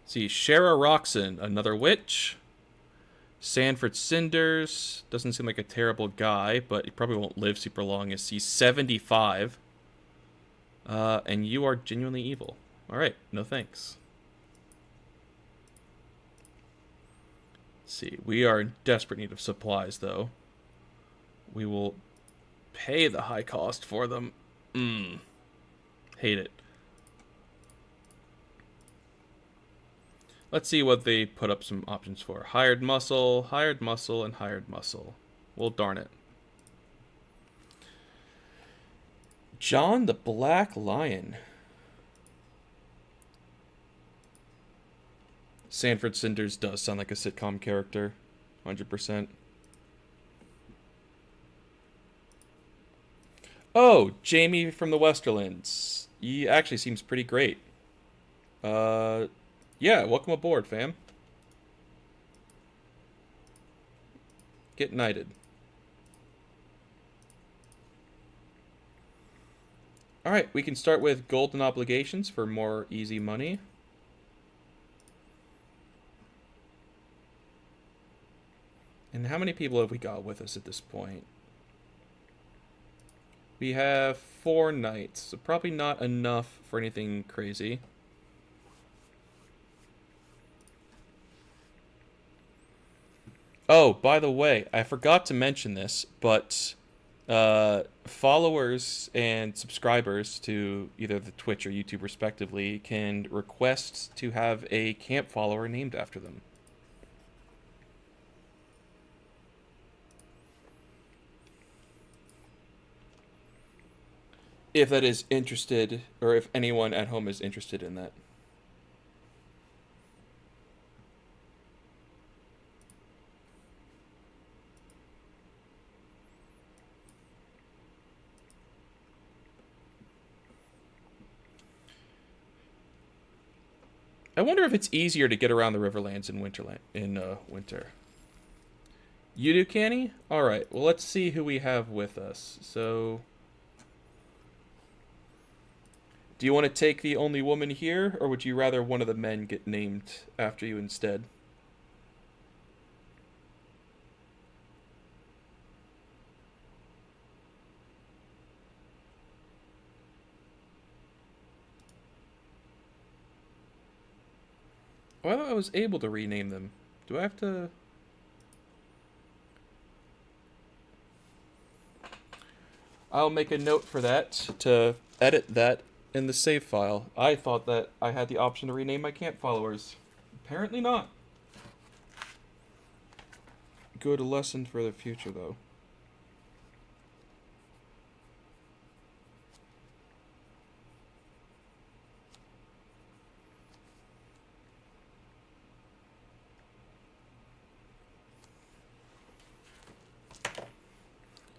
See, Shara Roxon, another witch. Sanford Cinders, doesn't seem like a terrible guy, but he probably won't live super long. Is he 75? And you are genuinely evil. Alright, no thanks. Let's see, we are in desperate need of supplies, though. We will pay the high cost for them. Hate it. Let's see what they put up some options for. Hired muscle, and hired muscle. Well, darn it. John the Black Lion. Sanford Cinders does sound like a sitcom character. 100%. Oh, Jamie from the Westerlands. He actually seems pretty great. Yeah, welcome aboard, fam. Get knighted. Alright, we can start with golden obligations for more easy money. And how many people have we got with us at this point? We have 4 knights, so probably not enough for anything crazy. Oh, by the way, I forgot to mention this, but followers and subscribers to either the Twitch or YouTube respectively can request to have a camp follower named after them. If that is interested, or if anyone at home is interested in that. I wonder if it's easier to get around the Riverlands in winter. You do, Canny? Alright, well, let's see who we have with us. So, do you want to take the only woman here, or would you rather one of the men get named after you instead? Oh, I thought I was able to rename them. Do I have to... I'll make a note for that to edit that in the save file. I thought that I had the option to rename my camp followers. Apparently not. Good lesson for the future, though.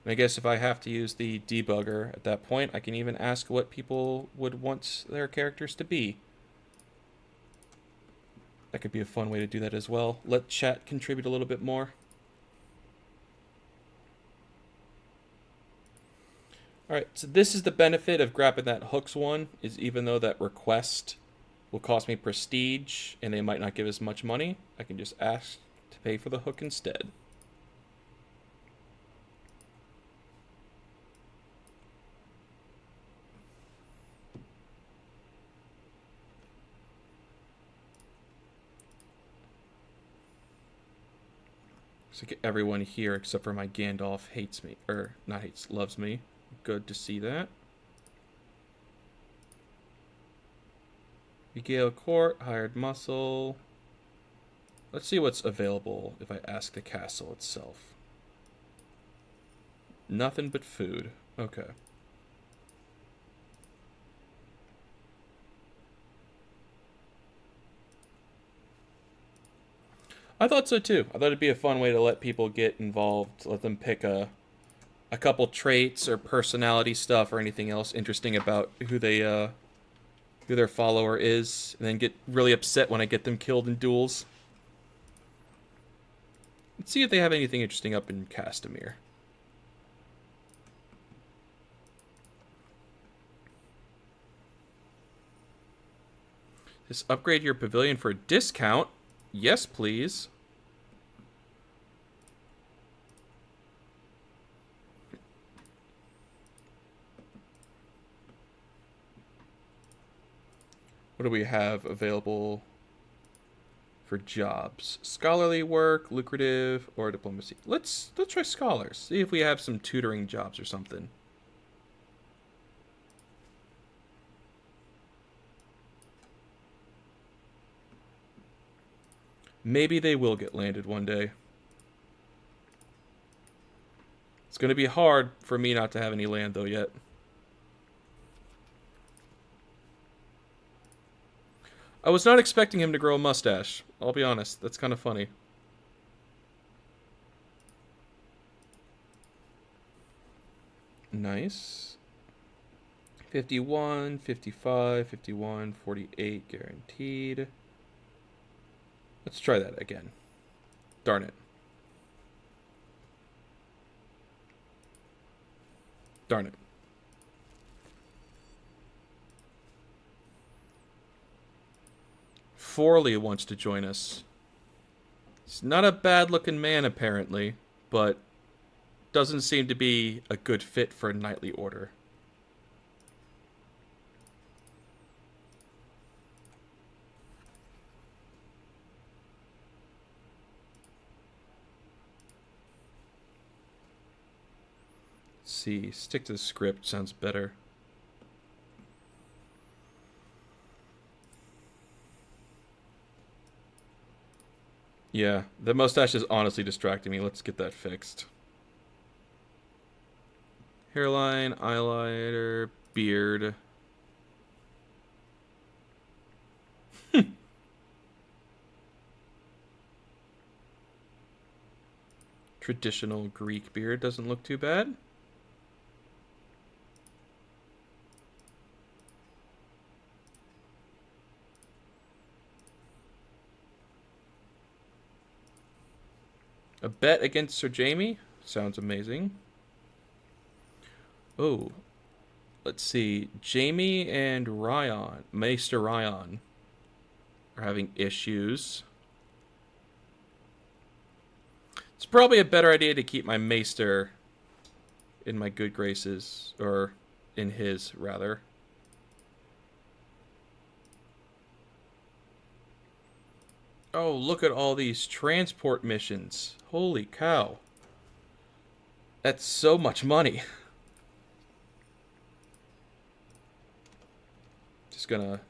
And I guess if I have to use the debugger at that point, I can even ask what people would want their characters to be. That could be a fun way to do that as well. Let chat contribute a little bit more. Alright, so this is the benefit of grabbing that hooks one, is even though that request will cost me prestige and they might not give as much money, I can just ask to pay for the hook instead. So everyone here except for my Gandalf hates me, or not hates, loves me. Good to see that. Regale Court, hired muscle. Let's see what's available if I ask the castle itself. Nothing but food. Okay. I thought so too. I thought it'd be a fun way to let people get involved, let them pick a couple traits or personality stuff or anything else interesting about who their follower is, and then get really upset when I get them killed in duels. Let's see if they have anything interesting up in Castamere. Just upgrade your pavilion for a discount. Yes, please. What do we have available for jobs? Scholarly work, lucrative, or diplomacy. Let's try scholars. See if we have some tutoring jobs or something. Maybe they will get landed one day. It's going to be hard for me not to have any land, though, yet. I was not expecting him to grow a mustache. I'll be honest. That's kind of funny. Nice. 51, 55, 51, 48 guaranteed. Let's try that again. Darn it. Darn it. Forley wants to join us. He's not a bad-looking man, apparently, but doesn't seem to be a good fit for a knightly order. Let's see. Stick to the script. Sounds better. Yeah, the mustache is honestly distracting me. Let's get that fixed. Hairline, eyeliner, beard. Traditional Greek beard doesn't look too bad. A bet against Sir Jaime? Sounds amazing. Oh, let's see. Jaime and Ryan, Maester Ryan, are having issues. It's probably a better idea to keep my Maester in my good graces, or in his, rather. Oh, look at all these transport missions. Holy cow. That's so much money. just gonna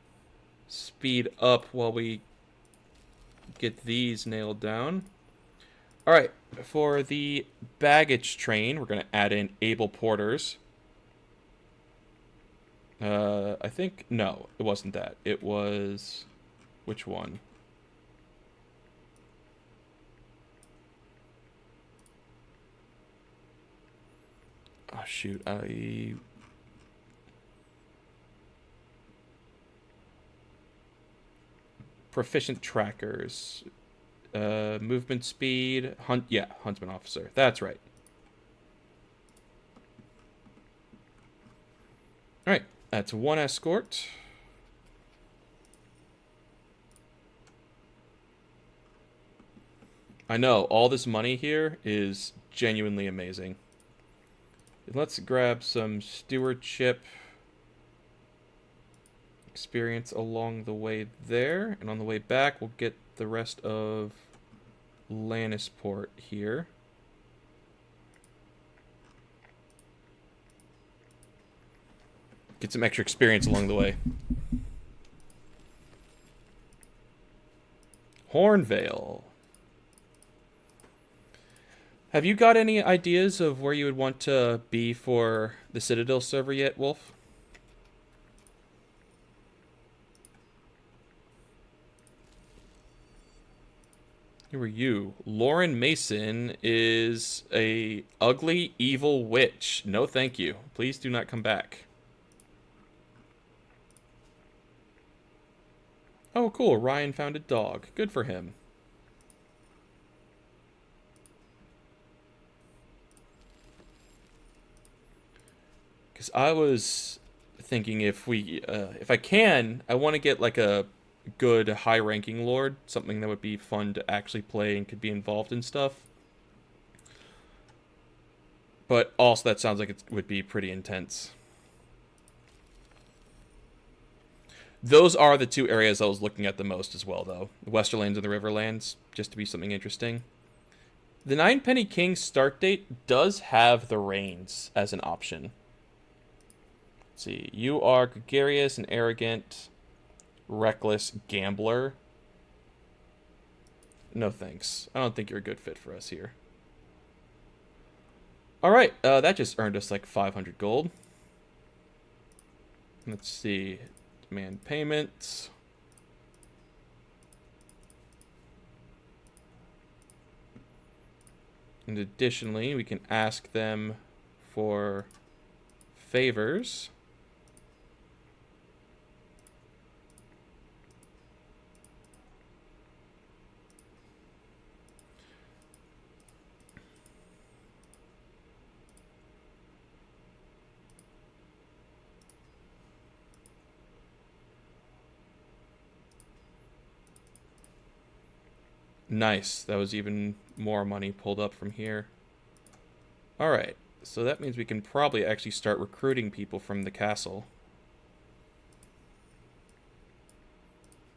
speed up while we get these nailed down. All right, for the baggage train, we're gonna add in able porters. I think no, it wasn't that. It was which one? Oh shoot, proficient trackers, movement speed, huntsman officer. That's right. All right, that's one escort. I know all this money here is genuinely amazing. Let's grab some stewardship experience along the way there, and on the way back we'll get the rest of Lannisport here. Get some extra experience along the way. Hornvale. Have you got any ideas of where you would want to be for the Citadel server yet, Wolf? Who are you? Lauren Mason is a ugly, evil witch. No thank you. Please do not come back. Oh, cool. Ryan found a dog. Good for him. Because I was thinking if I can, I want to get like a good high-ranking lord, something that would be fun to actually play and could be involved in stuff. But also that sounds like it would be pretty intense. Those are the two areas I was looking at the most as well, though. The Westerlands and the Riverlands, just to be something interesting. The Ninepenny King's start date does have the Reigns as an option. Let's see, you are gregarious and arrogant, reckless gambler. No thanks. I don't think you're a good fit for us here. Alright, that just earned us like 500 gold. Let's see. Demand payments. And additionally, we can ask them for favors. Nice. That was even more money pulled up from here. Alright, so that means we can probably actually start recruiting people from the castle.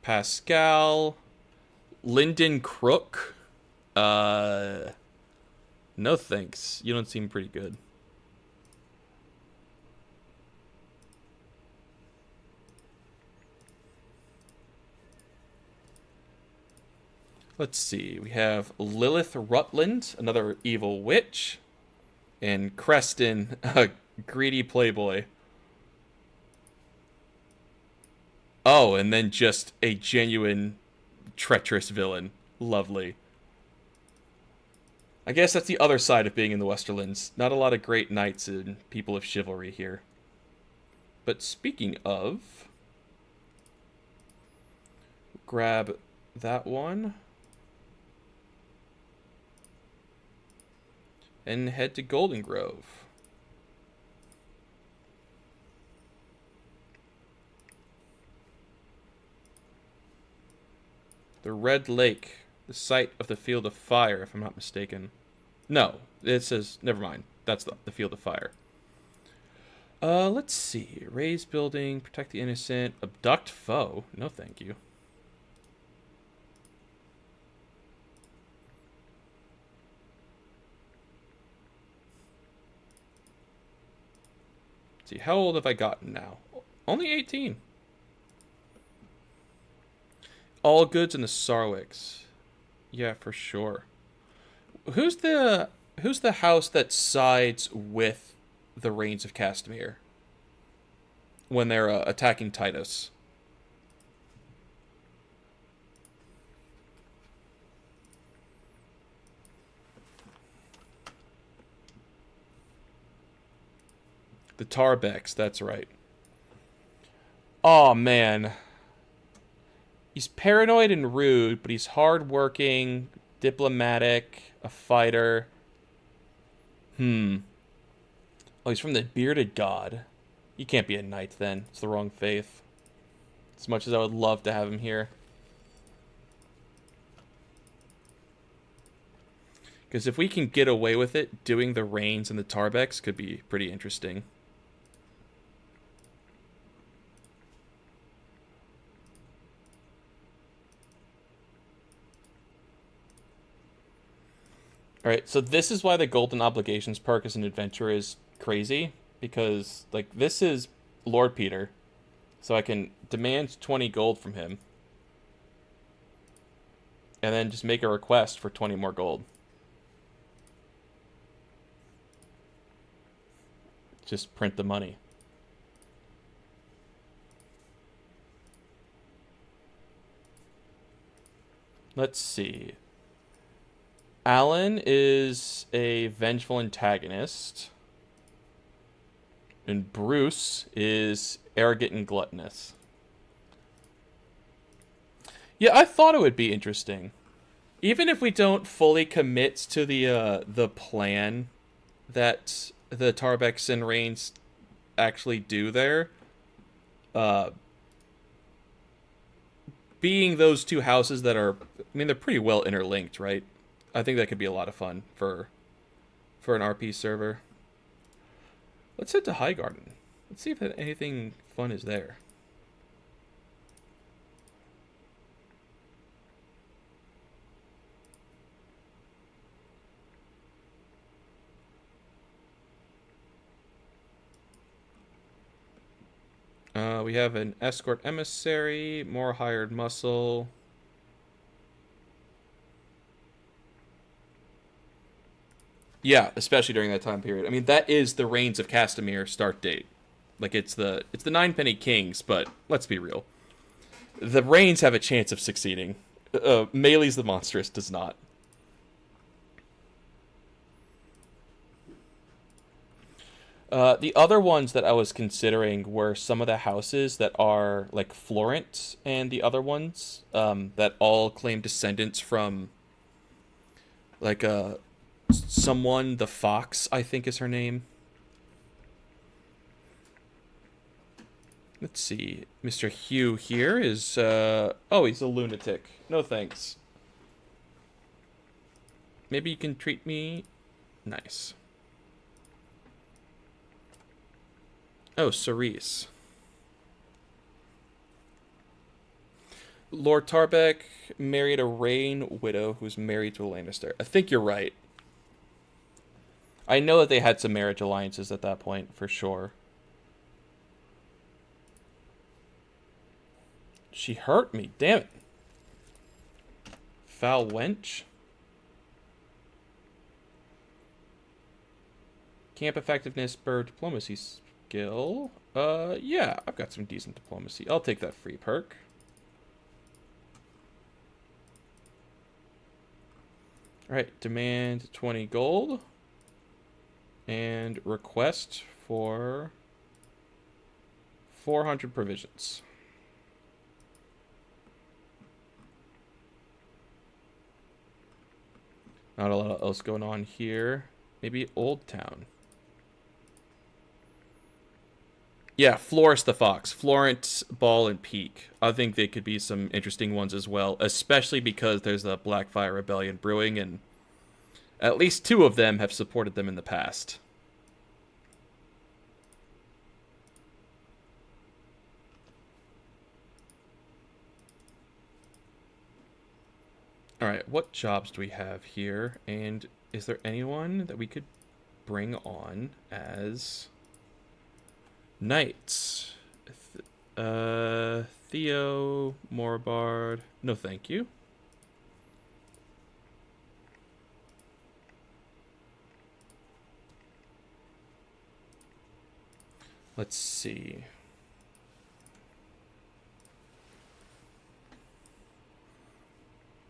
Pascal. Lyndon Crook. No thanks. You don't seem pretty good. Let's see. We have Lilith Rutland, another evil witch. And Creston, a greedy playboy. Oh, and then just a genuine treacherous villain. Lovely. I guess that's the other side of being in the Westerlands. Not a lot of great knights and people of chivalry here. But speaking of... grab that one. And head to Golden Grove. The Red Lake, the site of the Field of Fire, if I'm not mistaken. No, it says, never mind. That's the Field of Fire. Let's see. Raise building, protect the innocent, abduct foe. No, thank you. See, how old have I gotten now? Only 18. All goods in the Sarwicks. Yeah, for sure. Who's the house that sides with the Reigns of Castamere when they're attacking Titus? The Tarbecks, that's right. Oh man. He's paranoid and rude, but he's hardworking, diplomatic, a fighter. Oh, he's from the Bearded God. He can't be a knight then. It's the wrong faith. As much as I would love to have him here. Because if we can get away with it, doing the Reigns and the Tarbecks could be pretty interesting. Alright, so this is why the Golden Obligations perk as an adventurer is crazy. Because, like, this is Lord Peter. So I can demand 20 gold from him. And then just make a request for 20 more gold. Just print the money. Let's see. Alan is a vengeful antagonist. And Bruce is arrogant and gluttonous. Yeah, I thought it would be interesting. Even if we don't fully commit to the plan that the Tarbecks and Reigns actually do there, being those two houses that are, I mean, they're pretty well interlinked, right? I think that could be a lot of fun for an RP server. Let's head to Highgarden. Let's see if anything fun is there. We have an escort emissary, more hired muscle. Yeah, especially during that time period. I mean, that is the Reigns of Castamere start date. Like, it's the Ninepenny Kings, but let's be real. The Reigns have a chance of succeeding. Melee the Monstrous does not. The other ones that I was considering were some of the houses that are like Florent and the other ones that all claim descendants from like someone, the Fox, I think is her name. Let's see. Mr. Hugh here is oh, he's a lunatic. No thanks. Maybe you can treat me nice. Oh, Cerise. Lord Tarbeck married a Rain widow who's married to a Lannister. I think you're right. I know that they had some marriage alliances at that point, for sure. She hurt me, damn it. Foul wench. Camp effectiveness per diplomacy skill. Yeah, I've got some decent diplomacy. I'll take that free perk. Alright, demand 20 gold. And request for 400 provisions. Not a lot else going on here. Maybe Old Town. Yeah, Floris the Fox. Florent, Ball, and Peak. I think they could be some interesting ones as well, especially because there's the Blackfire Rebellion brewing, and at least 2 of them have supported them in the past. Alright, what jobs do we have here? And is there anyone that we could bring on as knights? Theo, Moribard. No, thank you. Let's see.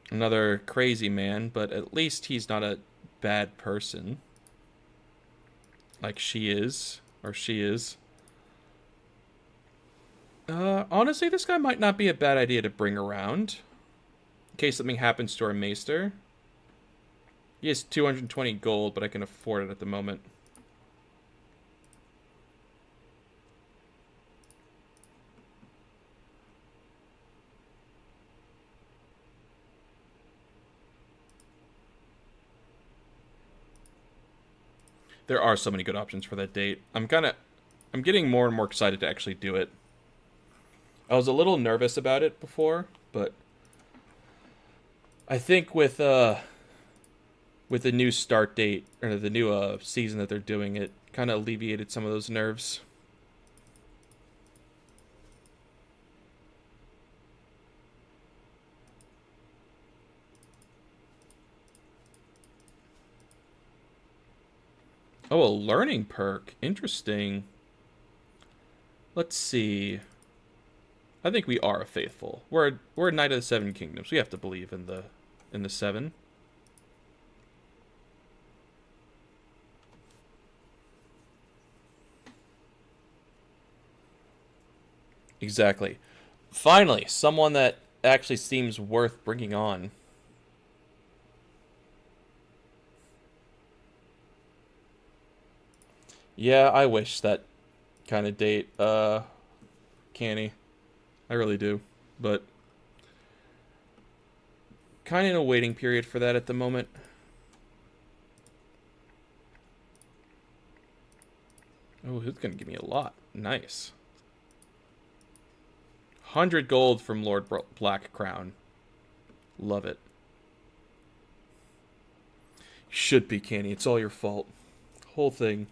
Another crazy man, but at least he's not a bad person. Like she is. Or she is. Honestly, this guy might not be a bad idea to bring around. In case something happens to our maester. He has 220 gold, but I can afford it at the moment. There are so many good options for that date. I'm getting more and more excited to actually do it. I was a little nervous about it before, but I think with the new start date or the new season that they're doing, it kind of alleviated some of those nerves. Oh, a learning perk. Interesting. Let's see. I think we are a faithful. We're a Knight of the Seven Kingdoms. We have to believe in the seven. Exactly. Finally, someone that actually seems worth bringing on. Yeah, I wish that kind of date, Canny. I really do. But kind of in a waiting period for that at the moment. Oh, who's going to give me a lot? Nice. 100 gold from Lord Black Crown. Love it. Should be, Canny. It's all your fault. Whole thing.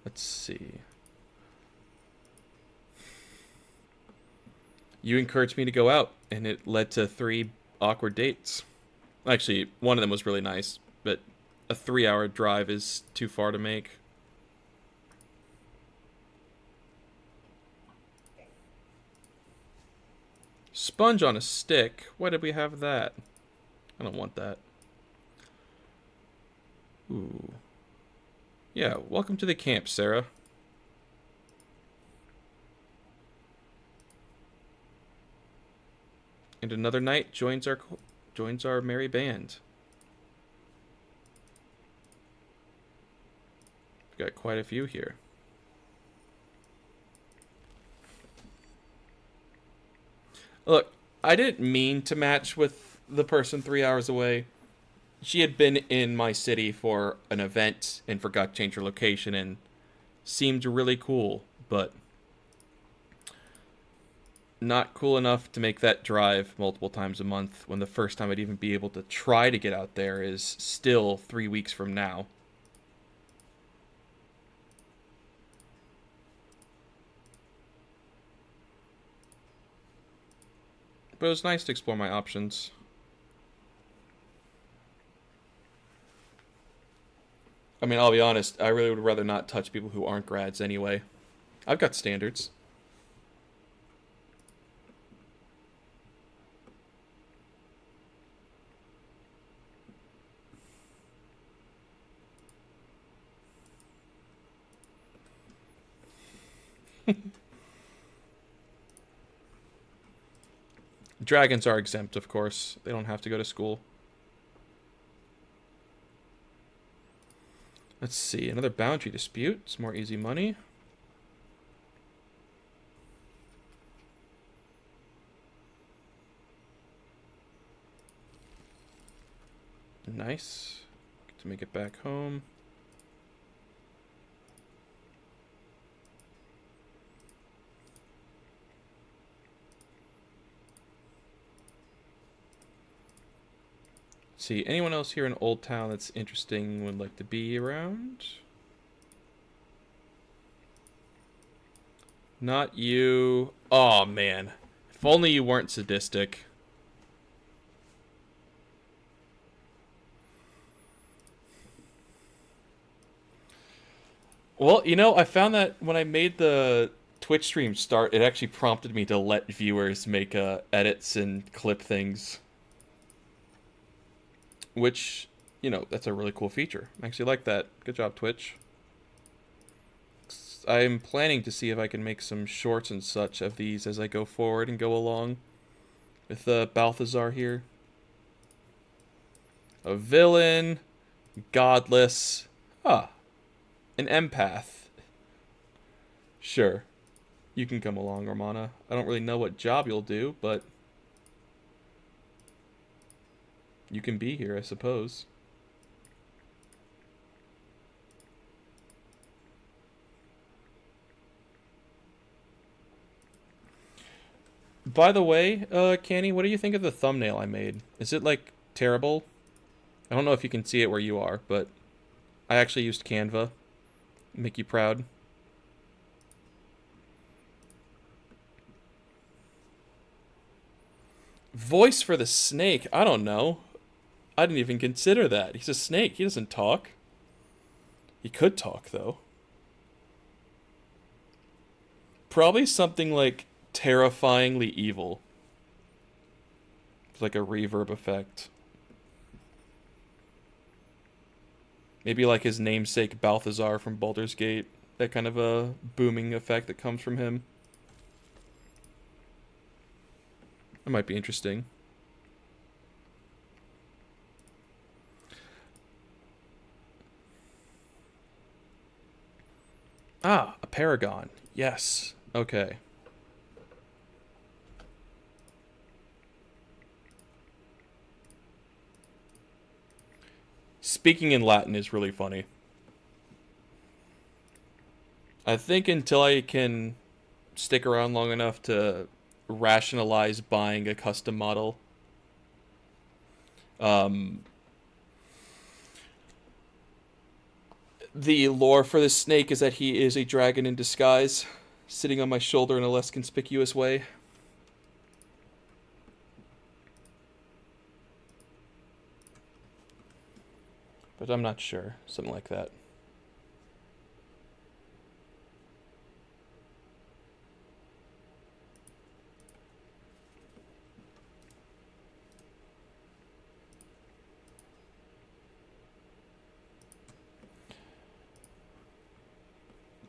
Let's see. You encouraged me to go out, and it led to 3 awkward dates. Actually, one of them was really nice, but a 3-hour drive is too far to make. Sponge on a stick? Why did we have that? I don't want that. Ooh. Yeah, welcome to the camp, Sarah. And another knight joins our merry band. We've got quite a few here. Look, I didn't mean to match with the person 3 hours away. She had been in my city for an event and forgot to change her location and seemed really cool, but not cool enough to make that drive multiple times a month when the first time I'd even be able to try to get out there is still 3 weeks from now. But it was nice to explore my options. I mean, I'll be honest, I really would rather not touch people who aren't grads anyway. I've got standards. Dragons are exempt, of course. They don't have to go to school. Let's see, another boundary dispute. It's more easy money. Nice. Get to make it back home. See, anyone else here in Old Town that's interesting would like to be around? Not you. Oh man. If only you weren't sadistic. Well, you know, I found that when I made the Twitch stream start, it actually prompted me to let viewers make edits and clip things. Which, you know, that's a really cool feature. I actually like that. Good job, Twitch. I'm planning to see if I can make some shorts and such of these as I go forward and go along with Balthazar here. A villain, godless, an empath. Sure, you can come along, Romana. I don't really know what job you'll do, but you can be here, I suppose. By the way, Canny, what do you think of the thumbnail I made? Is it, like, terrible? I don't know if you can see it where you are, but I actually used Canva. Make you proud. Voice for the snake? I don't know. I didn't even consider that. He's a snake. He doesn't talk. He could talk, though. Probably something like terrifyingly evil. It's like a reverb effect. Maybe like his namesake Balthazar from Baldur's Gate. That kind of a booming effect that comes from him. That might be interesting. Ah, a paragon. Yes. Okay. Speaking in Latin is really funny. I think until I can stick around long enough to rationalize buying a custom model, the lore for this snake is that he is a dragon in disguise, sitting on my shoulder in a less conspicuous way. But I'm not sure. Something like that.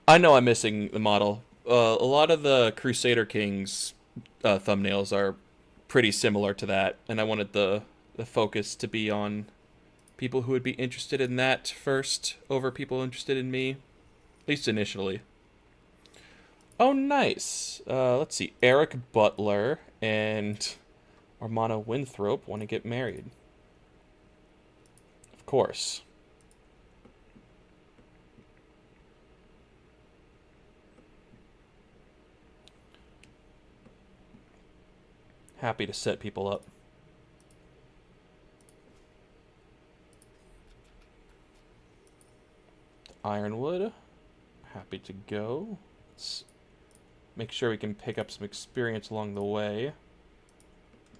I know I'm missing the model. A lot of the Crusader Kings thumbnails are pretty similar to that, and I wanted the focus to be on people who would be interested in that first over people interested in me, at least initially. Oh, nice. Let's see. Eric Butler and Armana Winthrop want to get married. Of course. Happy to set people up. Ironwood. Happy to go. Let's make sure we can pick up some experience along the way.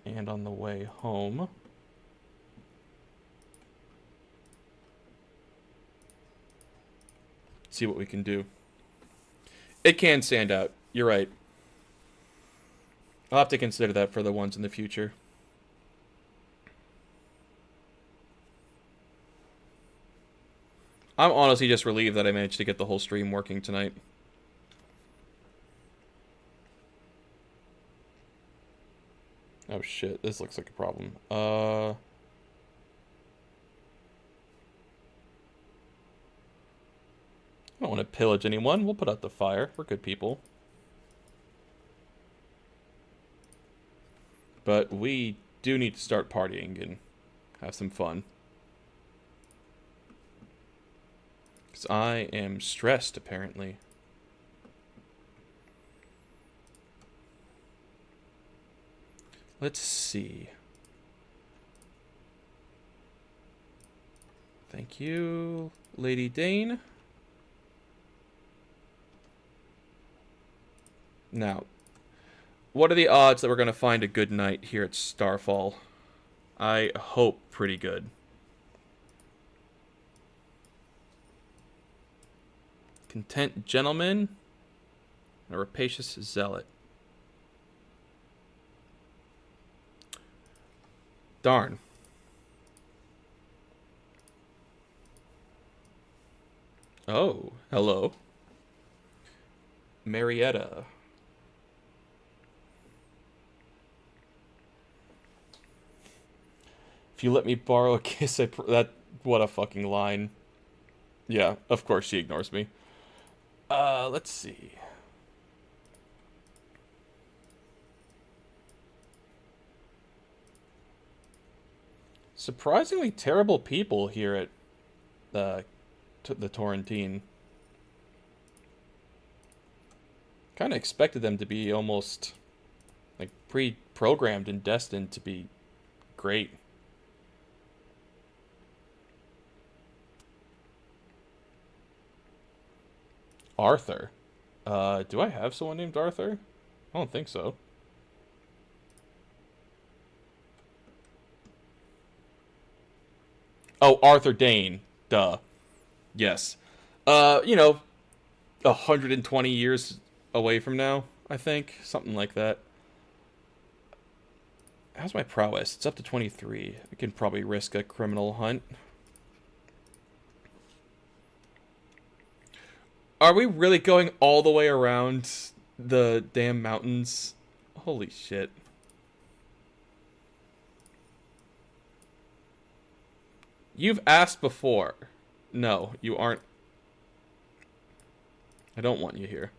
And on the way home. See what we can do. It can stand out. You're right. I'll have to consider that for the ones in the future. I'm honestly just relieved that I managed to get the whole stream working tonight. Oh shit, this looks like a problem. I don't want to pillage anyone. We'll put out the fire. We're good people. But we do need to start partying and have some fun. Because I am stressed, apparently. Let's see. Thank you, Lady Dane. Now, what are the odds that we're going to find a good night here at Starfall? I hope pretty good. Content gentleman. A rapacious zealot. Darn. Oh, hello. Marietta. If you let me borrow a kiss, that... What a fucking line. Yeah, of course she ignores me. Let's see. Surprisingly terrible people here at the Torrentine. Kind of expected them to be almost like pre-programmed and destined to be great. Arthur. Do I have someone named Arthur? I don't think so. Oh, Arthur Dane. Duh. Yes. You know, 120 years away from now, I think. Something like that. How's my prowess? It's up to 23. I can probably risk a criminal hunt. Are we really going all the way around the damn mountains? Holy shit. You've asked before. No, you aren't. I don't want you here.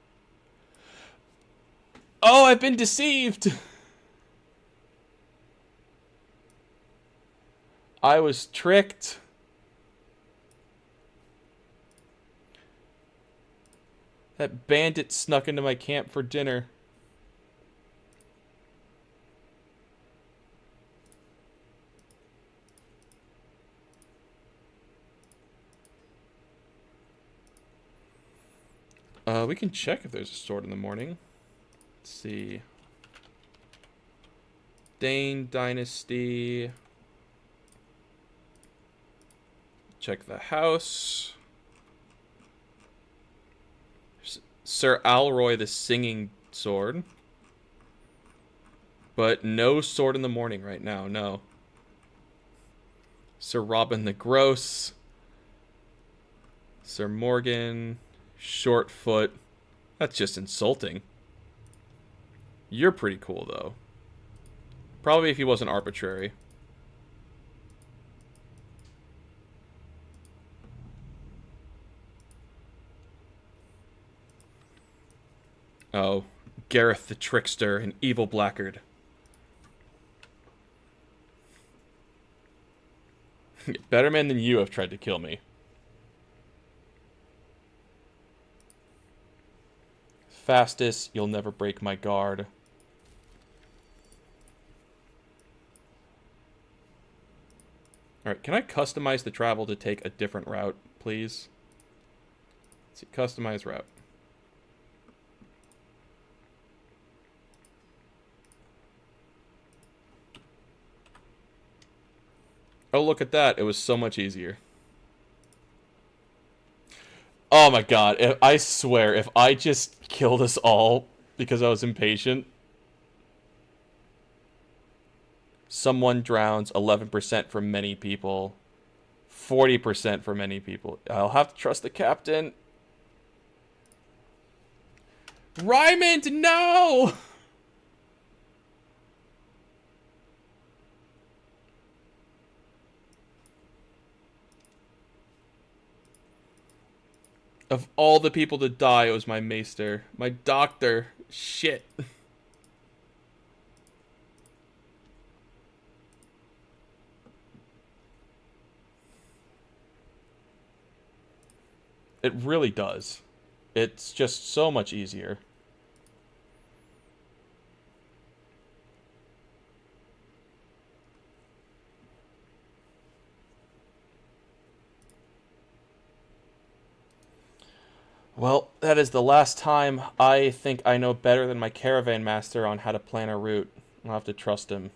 Oh, I've been deceived! I was tricked. That bandit snuck into my camp for dinner. We can check if there's a sword in the morning. Let's see. Dane Dynasty. Check the house. Sir Alroy the Singing Sword. But no sword in the morning right now, no. Sir Robin the Gross. Sir Morgan. Shortfoot. That's just insulting. You're pretty cool, though. Probably if he wasn't arbitrary. Oh, Gareth the Trickster and Evil Blackguard. Better men than you have tried to kill me. Fastest, you'll never break my guard. Alright, can I customize the travel to take a different route, please? Let's see, customize route. Oh, look at that. It was so much easier. Oh my god. I swear, if I just killed us all because I was impatient. Someone drowns, 11% for many people. 40% for many people. I'll have to trust the captain. Rymond, no! Of all the people to die, it was my maester. My doctor. Shit. It really does. It's just so much easier. Well, that is the last time I think I know better than my caravan master on how to plan a route. I'll have to trust him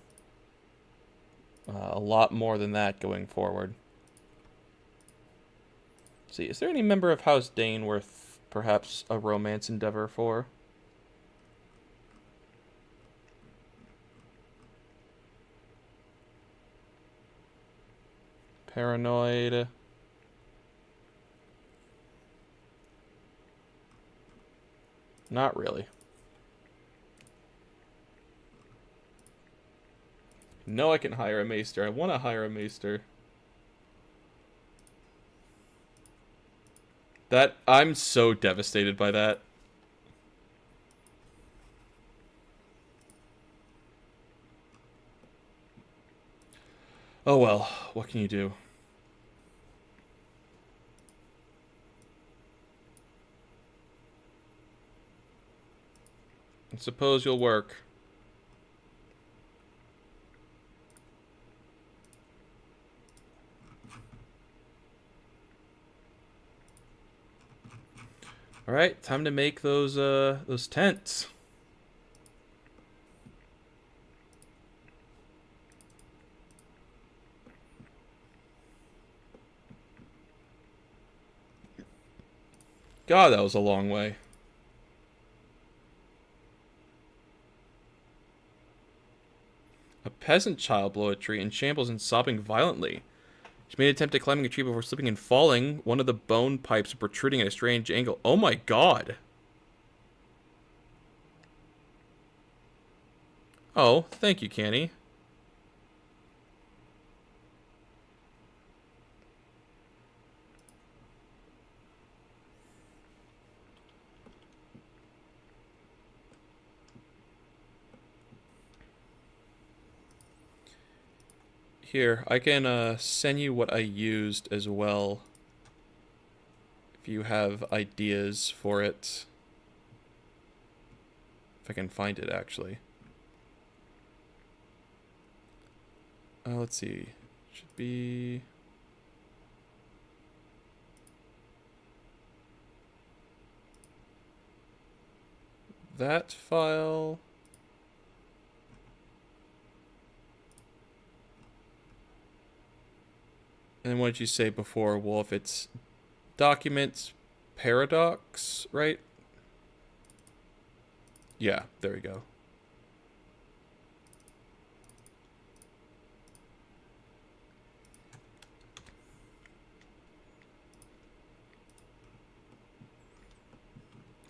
a lot more than that going forward. Let's see, is there any member of House Dane worth perhaps a romance endeavor for? Paranoid. Not really. No, I can hire a maester. I want to hire a maester. That I'm so devastated by that. Oh well, what can you do? I suppose you'll work. All right, time to make those tents. God, that was a long way. A peasant child blew a tree in shambles and sobbing violently. She made an attempt at climbing a tree before slipping and falling. One of the bone pipes protruding at a strange angle. Oh my god. Oh, thank you, Canny. Here, I can send you what I used as well. If you have ideas for it. If I can find it, actually. Let's see. Should be... that file... And what did you say before, Wolf? It's documents paradox, right? Yeah, there we go.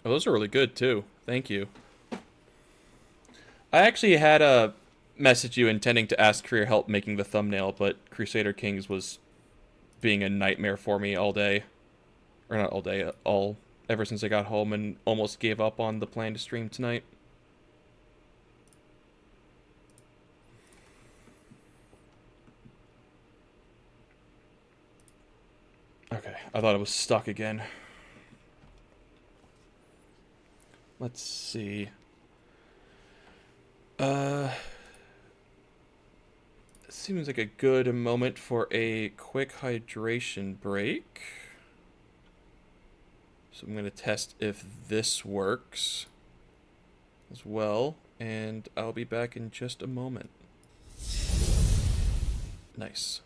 Oh, those are really good, too. Thank you. I actually had a message you intending to ask for your help making the thumbnail, but Crusader Kings was being a nightmare for me all day. Or not all day, ever since I got home and almost gave up on the plan to stream tonight. Okay, I thought it was stuck again. Let's see. Seems like a good moment for a quick hydration break. So I'm going to test if this works as well, and I'll be back in just a moment. Nice.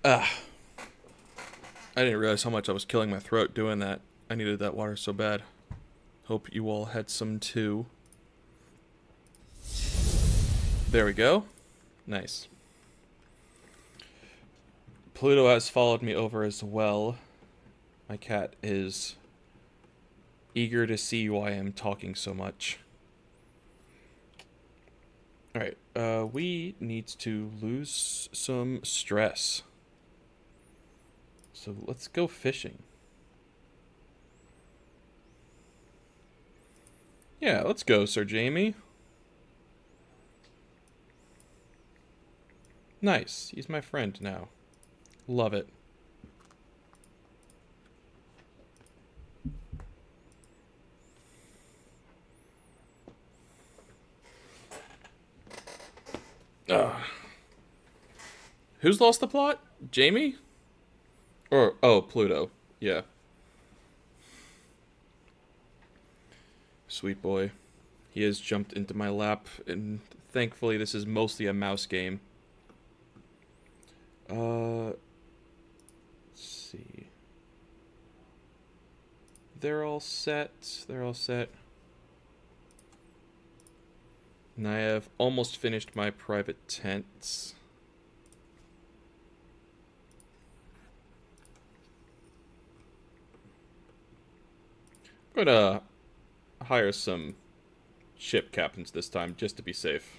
I didn't realize how much I was killing my throat doing that. I needed that water so bad. Hope you all had some too. There we go. Nice. Pluto has followed me over as well. My cat is eager to see why I'm talking so much. Alright, we need to lose some stress. So let's go fishing. Yeah, let's go, Sir Jamie. Nice, he's my friend now. Love it. Ugh. Who's lost the plot? Jamie? Or, oh, Pluto. Yeah. Sweet boy. He has jumped into my lap, and thankfully this is mostly a mouse game. Let's see. They're all set. They're all set. And I have almost finished my private tents. I'm gonna hire some ship captains this time, just to be safe.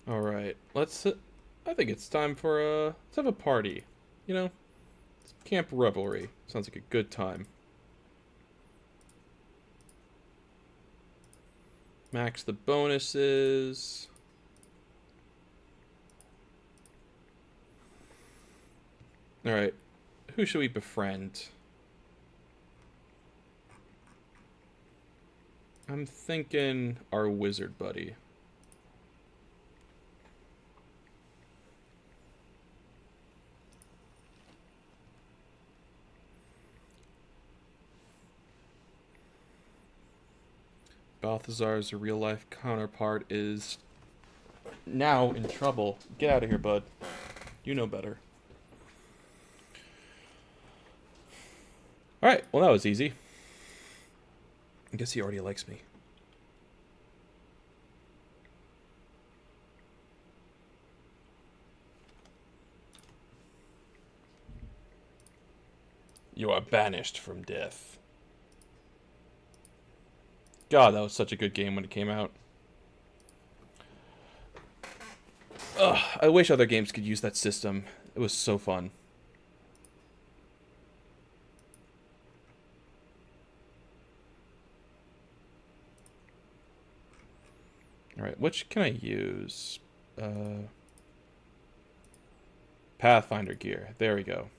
Alright, let's... I think it's time for let's have a party. You know? Camp Revelry. Sounds like a good time. Max the bonuses. Alright, who should we befriend? I'm thinking our wizard buddy. Balthazar's real-life counterpart is now in trouble. Get out of here, bud. You know better. Alright, well that was easy. I guess he already likes me. You are banished from death. God, that was such a good game when it came out. Ugh, I wish other games could use that system. It was so fun. Alright, which can I use? Pathfinder gear. There we go.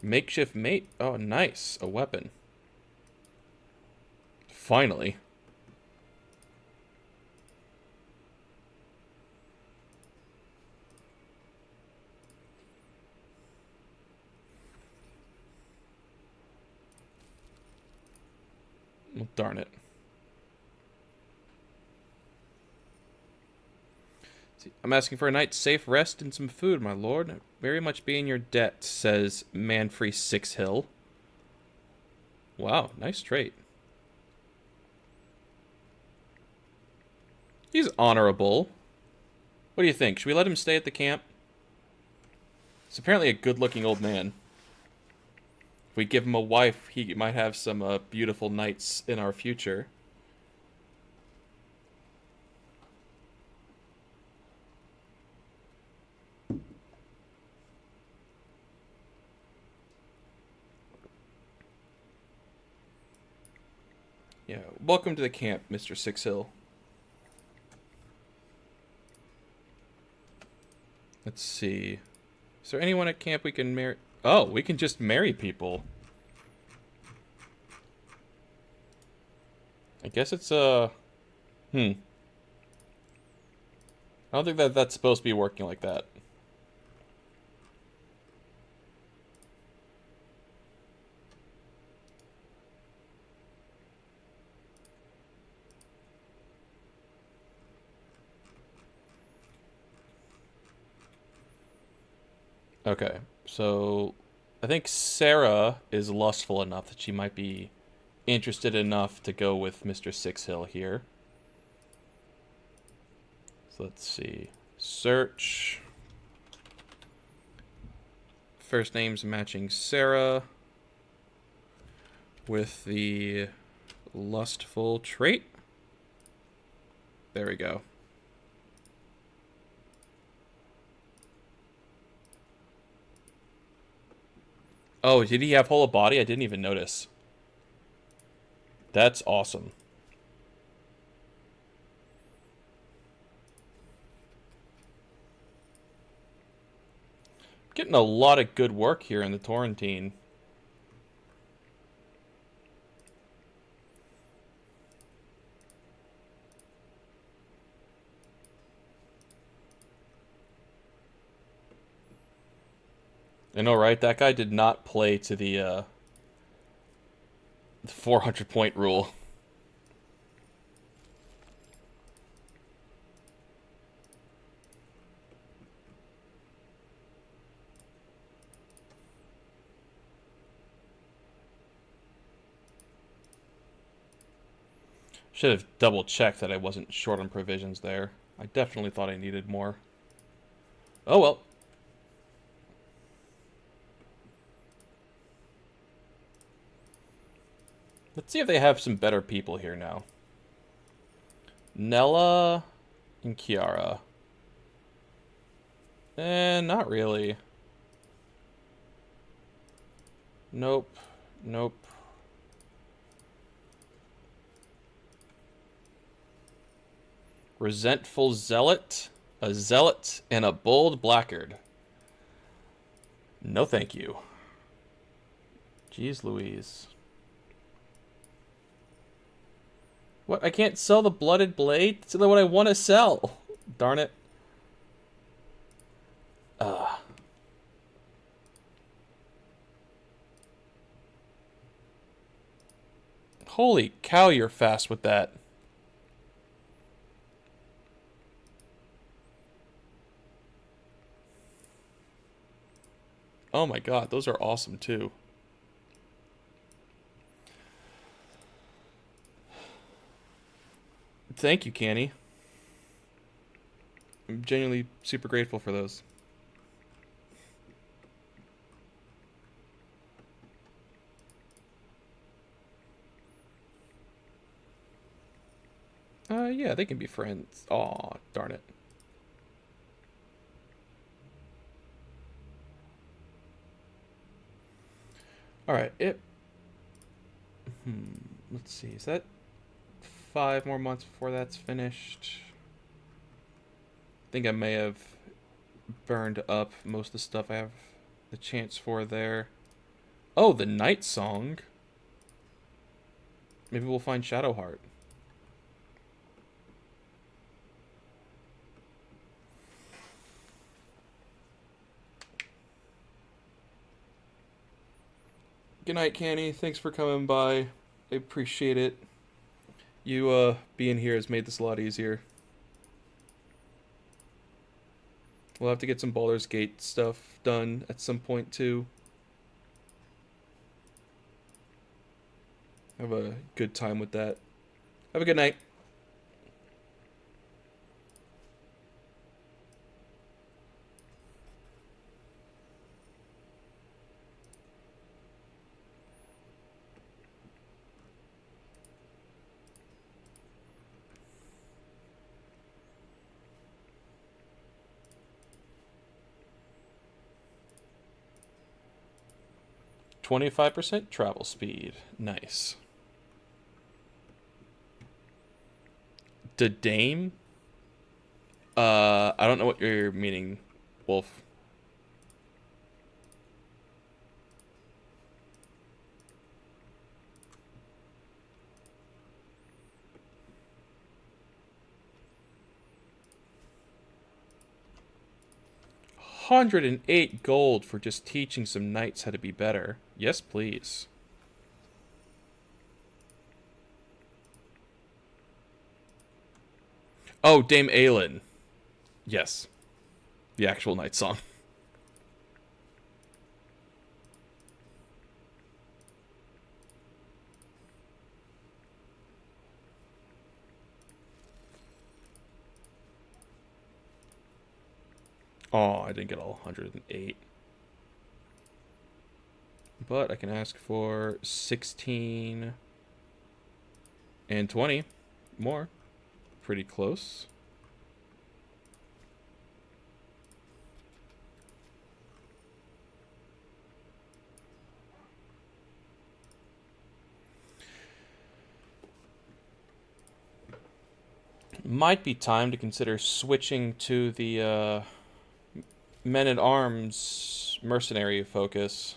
Makeshift mate. Oh, nice. A weapon. Finally. Well, darn it. I'm asking for a night's safe rest and some food, my lord. Very much be in your debt, says Manfrey Sixhill. Wow, nice trait. He's honorable. What do you think? Should we let him stay at the camp? He's apparently a good-looking old man. If we give him a wife, he might have some beautiful nights in our future. Yeah, welcome to the camp, Mr. Sixhill. Let's see. Is there anyone at camp we can marry? Oh, we can just marry people. I guess it's I don't think that's supposed to be working like that. Okay, so I think Sarah is lustful enough that she might be interested enough to go with Mr. Sixhill here. So let's see. Search. First name's matching Sarah with the lustful trait. There we go. Oh, did he have whole of body? I didn't even notice. That's awesome. Getting a lot of good work here in the Torrentine. I know, right? That guy did not play to the 400-point rule. Should have double checked that I wasn't short on provisions there. I definitely thought I needed more. Oh well. Let's see if they have some better people here now. Nella and Kiara. Not really. Nope. Nope. Resentful zealot, a zealot, and a bold blackguard. No thank you. Jeez Louise. What? I can't sell the blooded blade? It's what I want to sell. Darn it. Holy cow, you're fast with that. Oh my god, those are awesome too. Thank you, Canny. I'm genuinely super grateful for those. Yeah, they can be friends. Aw, darn it. Alright, let's see, is that 5 more months before that's finished? I think I may have burned up most of the stuff I have the chance for there. Oh, the Night Song. Maybe we'll find Shadowheart. Good night, Canny. Thanks for coming by. I appreciate it. You, being here has made this a lot easier. We'll have to get some Baldur's Gate stuff done at some point, too. Have a good time with that. Have a good night. %, travel speed. Nice. The Dame? I don't know what you're meaning, Wolf. 108 gold for just teaching some knights how to be better. Yes, please. Oh, Dame Aelin. Yes. The actual knight song. Oh, I didn't get all 108. But I can ask for 16 and 20 more. Pretty close. Might be time to consider switching to the men-at-arms mercenary focus.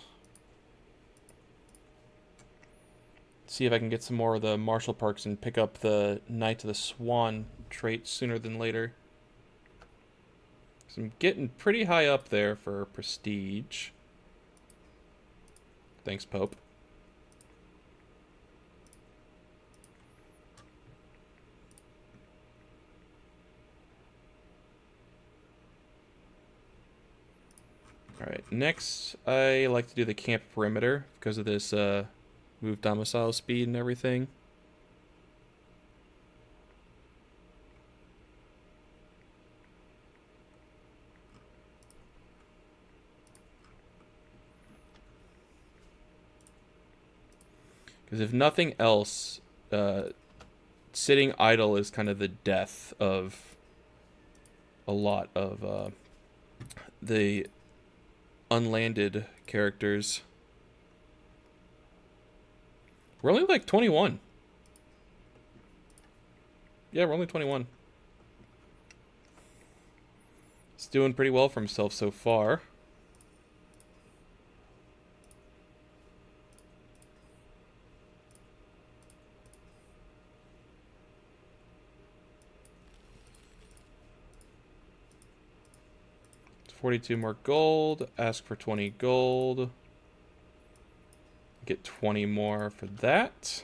See if I can get some more of the martial perks and pick up the Knight of the Swan trait sooner than later. So I'm getting pretty high up there for prestige. Thanks, Pope. Alright, next I like to do the camp perimeter because of this move domicile speed and everything. Because if nothing else, sitting idle is kind of the death of a lot of the unlanded characters. We're only like 21. Yeah, we're only 21. He's doing pretty well for himself so far. It's 42 more gold. Ask for 20 gold. Get 20 more for that.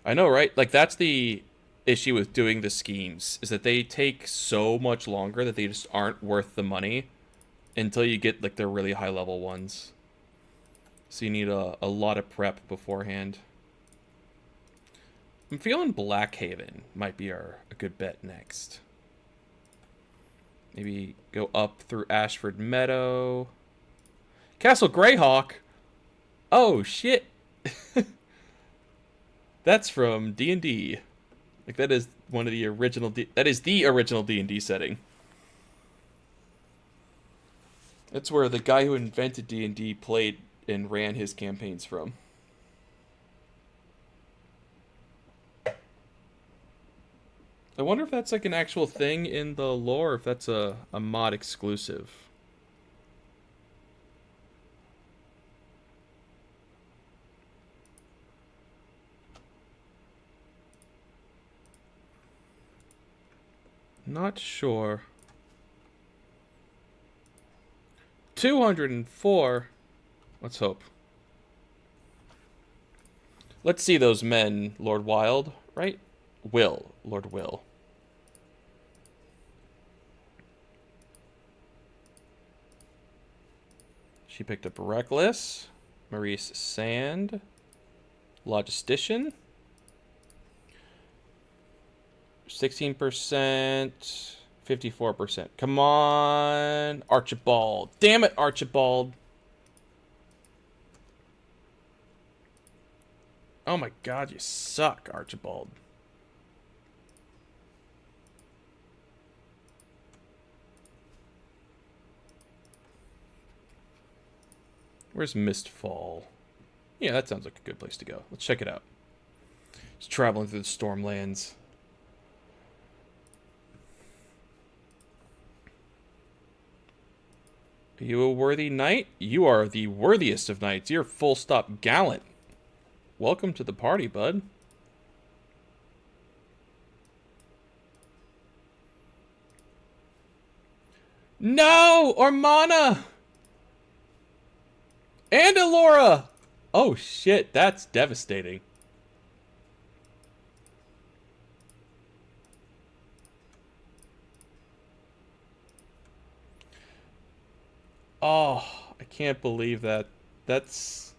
I know, right? Like, that's the issue with doing the schemes, is that they take so much longer that they just aren't worth the money until you get, like, the really high-level ones. So you need a lot of prep beforehand. I'm feeling Blackhaven might be a good bet next. Maybe go up through Ashford Meadow. Castle Greyhawk? Oh, shit. That's from D&D. Like, that is one of the original... that is the original D&D setting. That's where the guy who invented D&D played and ran his campaigns from. I wonder if that's like an actual thing in the lore, or if that's a mod exclusive. Not sure. 204. Let's hope. Let's see those men, Lord Wild, right? Lord Will. She picked up Reckless, Maurice Sand, Logistician. 16%, 54%. Come on, Archibald. Damn it, Archibald. Oh my god, you suck, Archibald. Where's Mistfall? Yeah, that sounds like a good place to go. Let's check it out. Just traveling through the Stormlands. Are you a worthy knight? You are the worthiest of knights. You're full stop gallant. Welcome to the party, bud. No! Ormana! And Elora! Oh shit, that's devastating. Oh, I can't believe that. That's...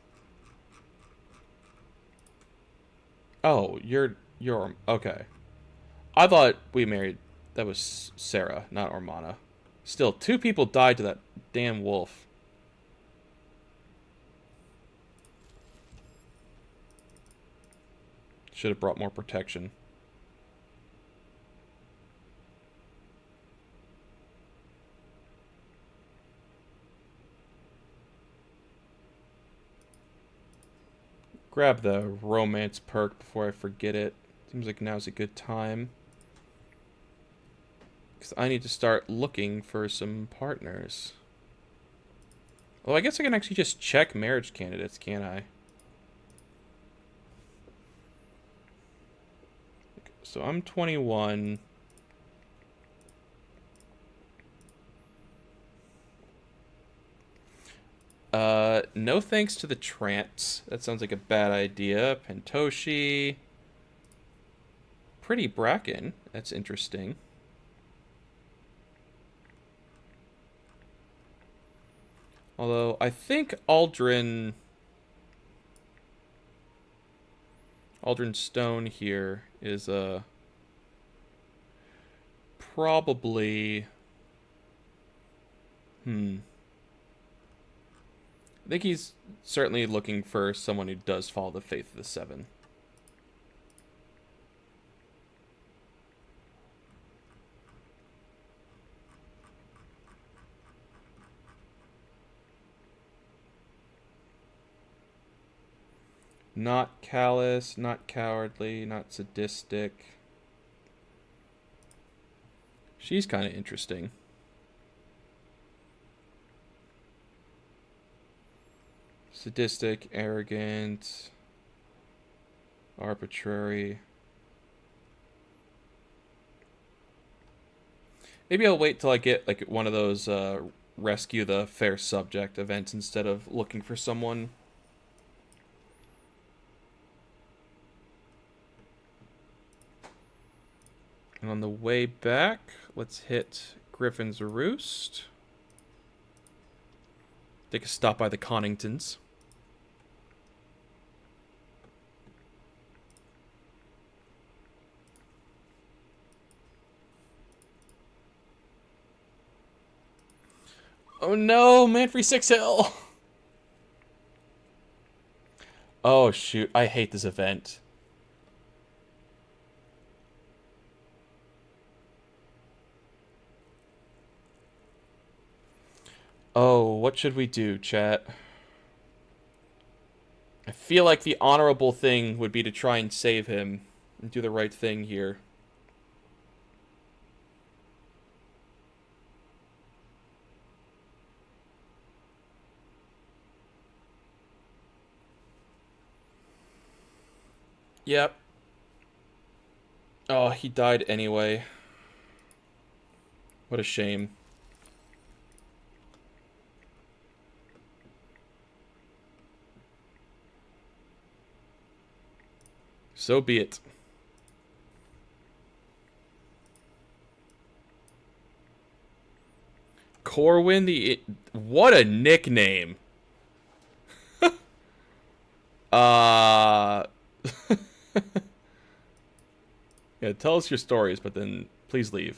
Oh, you're... Okay. I thought we married... That was Sarah, not Ormana. Still, 2 people died to that damn wolf. Should have brought more protection. Grab the romance perk before I forget it. Seems like now's a good time. Because I need to start looking for some partners. Well, I guess I can actually just check marriage candidates, can't I? So I'm 21. No thanks to the trance. That sounds like a bad idea. Pentoshi. Pretty Bracken. That's interesting. Although, I think Aldrin Stone here is, probably... I think he's certainly looking for someone who does follow the faith of the Seven. Not callous, not cowardly, not sadistic. She's kind of interesting. Sadistic, arrogant, arbitrary. Maybe I'll wait till I get like one of those rescue the fair subject events instead of looking for someone. And on the way back, let's hit Griffin's Roost. Take a stop by the Conningtons. Oh no, Manfrey 6 Hill! Oh shoot, I hate this event. Oh, what should we do, chat? I feel like the honorable thing would be to try and save him and do the right thing here. Yep. Oh, he died anyway. What a shame. So be it. Corwin the... What a nickname. Yeah, tell us your stories, but then please leave.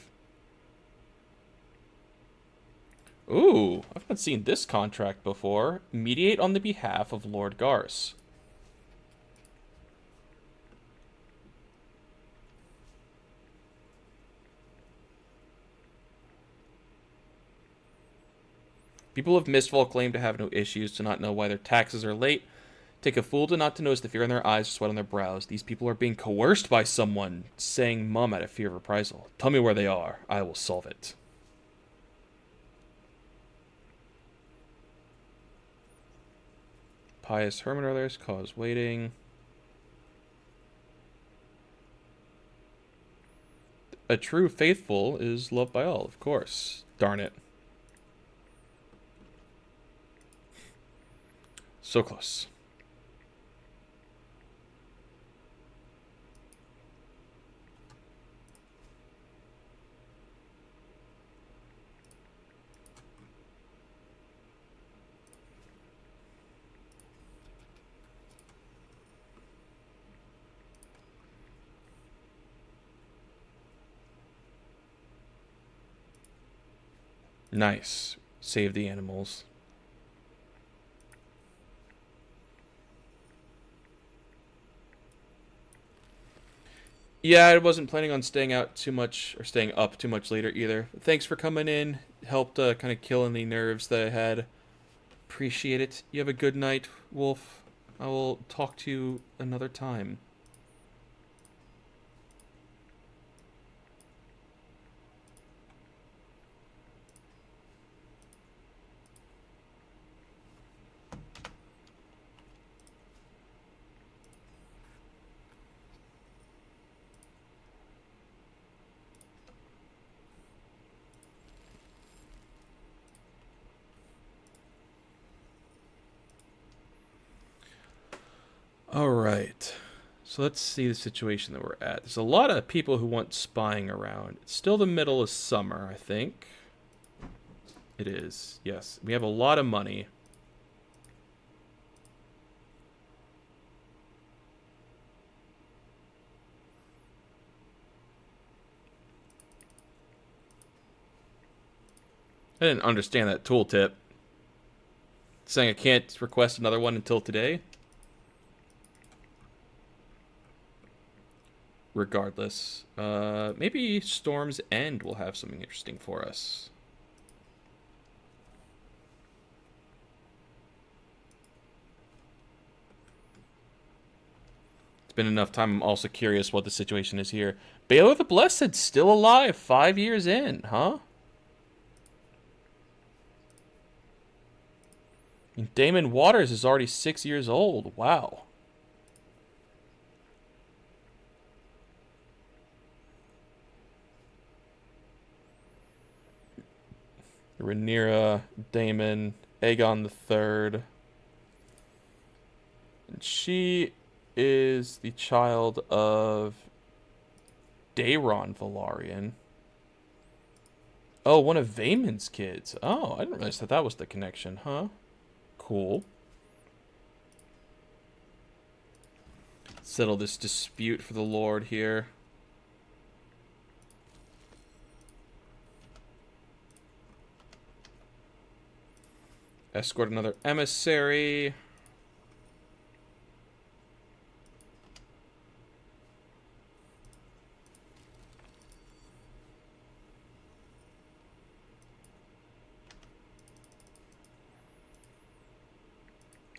Ooh, I've not seen this contract before. Mediate on the behalf of Lord Garce. People of Mistfall claim to have no issues, to not know why their taxes are late. Take a fool to not to notice the fear in their eyes or sweat on their brows. These people are being coerced by someone, saying mum out of fear of reprisal. Tell me where they are. I will solve it. Pious hermit or others cause waiting. A true faithful is loved by all, of course. Darn it. So close. Nice. Save the animals. Yeah, I wasn't planning on staying out too much or staying up too much later either. Thanks for coming in. Helped kind of kill any nerves that I had. Appreciate it. You have a good night, Wolf. I will talk to you another time. All right. So let's see the situation that we're at. There's a lot of people who want spying around. It's still the middle of summer, I think. It is. Yes. We have a lot of money. I didn't understand that tooltip. Saying I can't request another one until today. Regardless. Maybe Storm's End will have something interesting for us. It's been enough time. I'm also curious what the situation is here. Baylor the Blessed still alive 5 years in, huh? And Damon Waters is already 6 years old. Wow. Rhaenyra, Daemon, Aegon the Third. And she is the child of Daeron Velaryon. Oh, one of Vaemon's kids. Oh, I didn't realize that that was the connection, huh? Cool. Settle this dispute for the Lord here. Escort another emissary.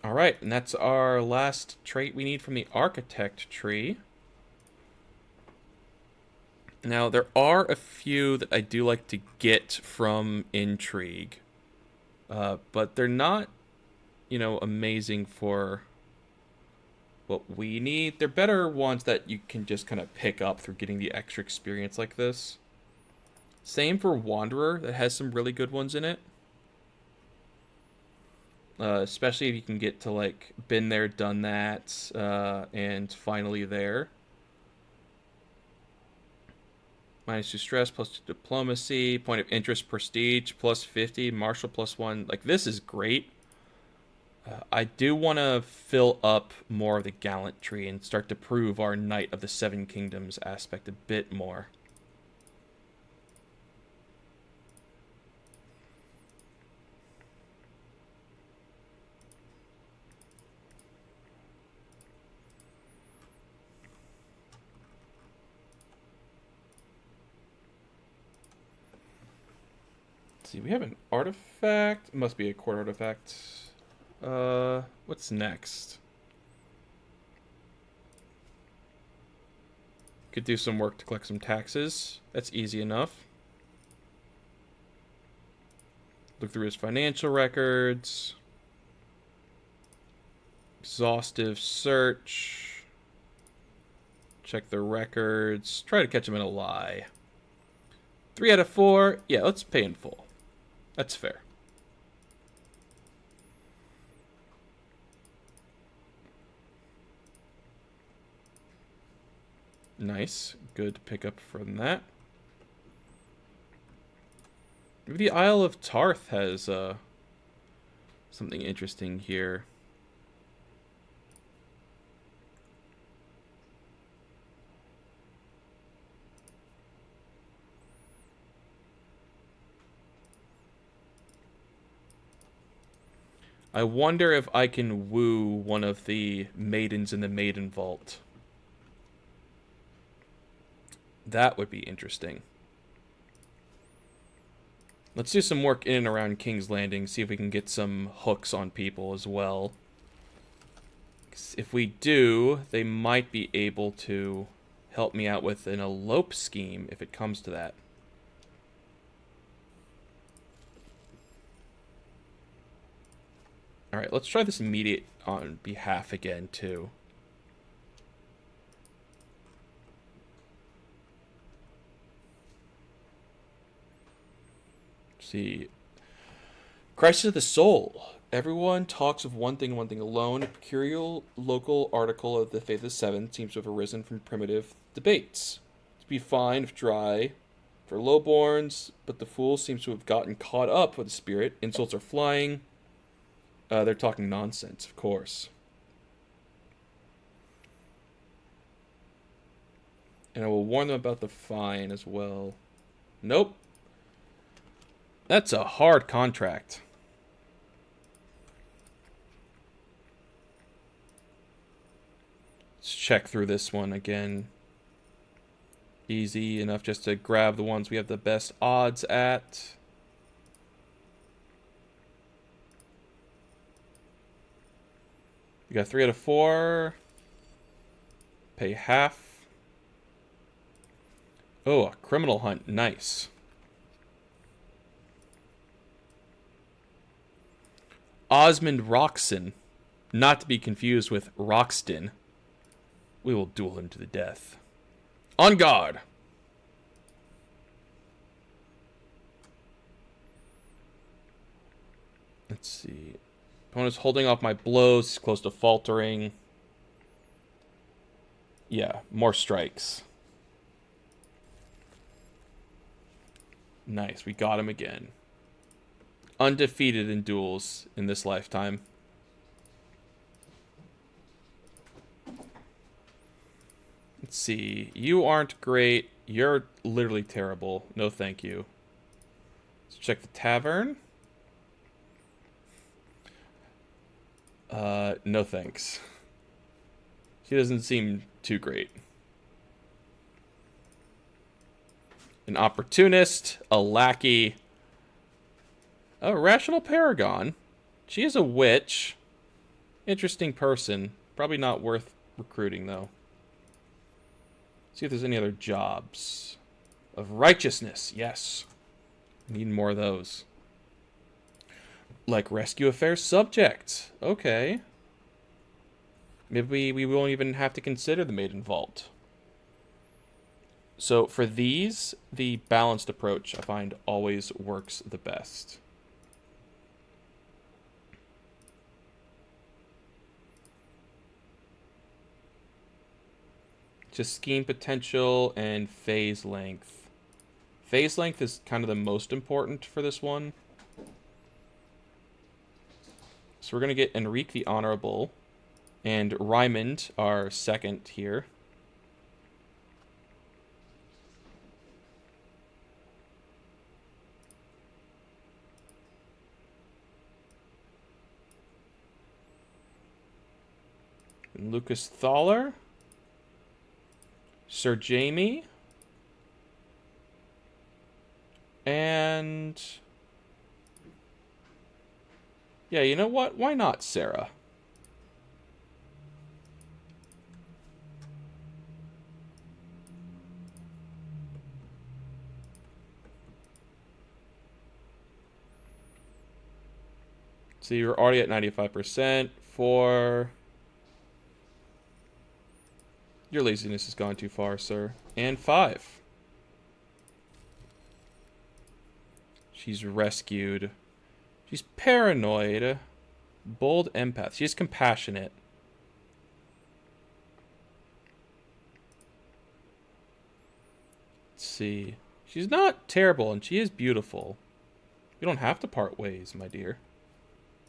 Alright, and that's our last trait we need from the architect tree. Now, there are a few that I do like to get from intrigue. But they're not, you know, amazing for what we need. They're better ones that you can just kind of pick up through getting the extra experience like this. Same for Wanderer, that has some really good ones in it. Especially if you can get to, like, been there, done that, and finally there. -2 stress, +2 diplomacy, point of interest, prestige, +50, martial +1. Like, this is great. I do want to fill up more of the gallantry and start to prove our Knight of the Seven Kingdoms aspect a bit more. Let's see, we have an artifact. It must be a court artifact. What's next? Could do some work to collect some taxes. That's easy enough. Look through his financial records. Exhaustive search. Check the records. Try to catch him in a lie. 3 out of 4. Yeah, let's pay in full. That's fair. Nice. Good pickup from that. Maybe the Isle of Tarth has something interesting here. I wonder if I can woo one of the maidens in the Maiden Vault. That would be interesting. Let's do some work in and around King's Landing, see if we can get some hooks on people as well. If we do, they might be able to help me out with an elope scheme if it comes to that. Alright, let's try this immediate on behalf again, too. Let's see. Crisis of the Soul. Everyone talks of one thing and one thing alone. A peculiar local article of the Faith of the Seven seems to have arisen from primitive debates. To be fine if dry for lowborns, but the fool seems to have gotten caught up with the spirit. Insults are flying. They're talking nonsense, of course. And I will warn them about the fine as well. Nope. That's a hard contract. Let's check through this one again. Easy enough just to grab the ones we have the best odds at. We got 3 out of 4. Pay half. Oh, a criminal hunt. Nice. Osmond Roxon. Not to be confused with Roxton. We will duel him to the death. On guard! Let's see. Opponent's holding off my blows, close to faltering. Yeah, more strikes. Nice, we got him again. Undefeated in duels in this lifetime. Let's see. You aren't great. You're literally terrible. No thank you. Let's check the tavern. No thanks. She doesn't seem too great. An opportunist, a lackey, a rational paragon. She is a witch. Interesting person. Probably not worth recruiting, though. See if there's any other jobs. Of righteousness, yes. Need more of those. Like rescue affairs subject. Okay. Maybe we won't even have to consider the Maiden Vault. So for these, the balanced approach I find always works the best. Just scheme potential and phase length. Phase length is kind of the most important for this one. So we're going to get Enrique the Honorable and Raymond, our second here. And Lucas Thaler. Sir Jamie. And yeah, you know what? Why not Sarah? So you're already at 95%. For your laziness has gone too far, sir. And 5. She's rescued. She's paranoid. Bold empath. She's compassionate. see. She's not terrible, and she is beautiful. You don't have to part ways, my dear.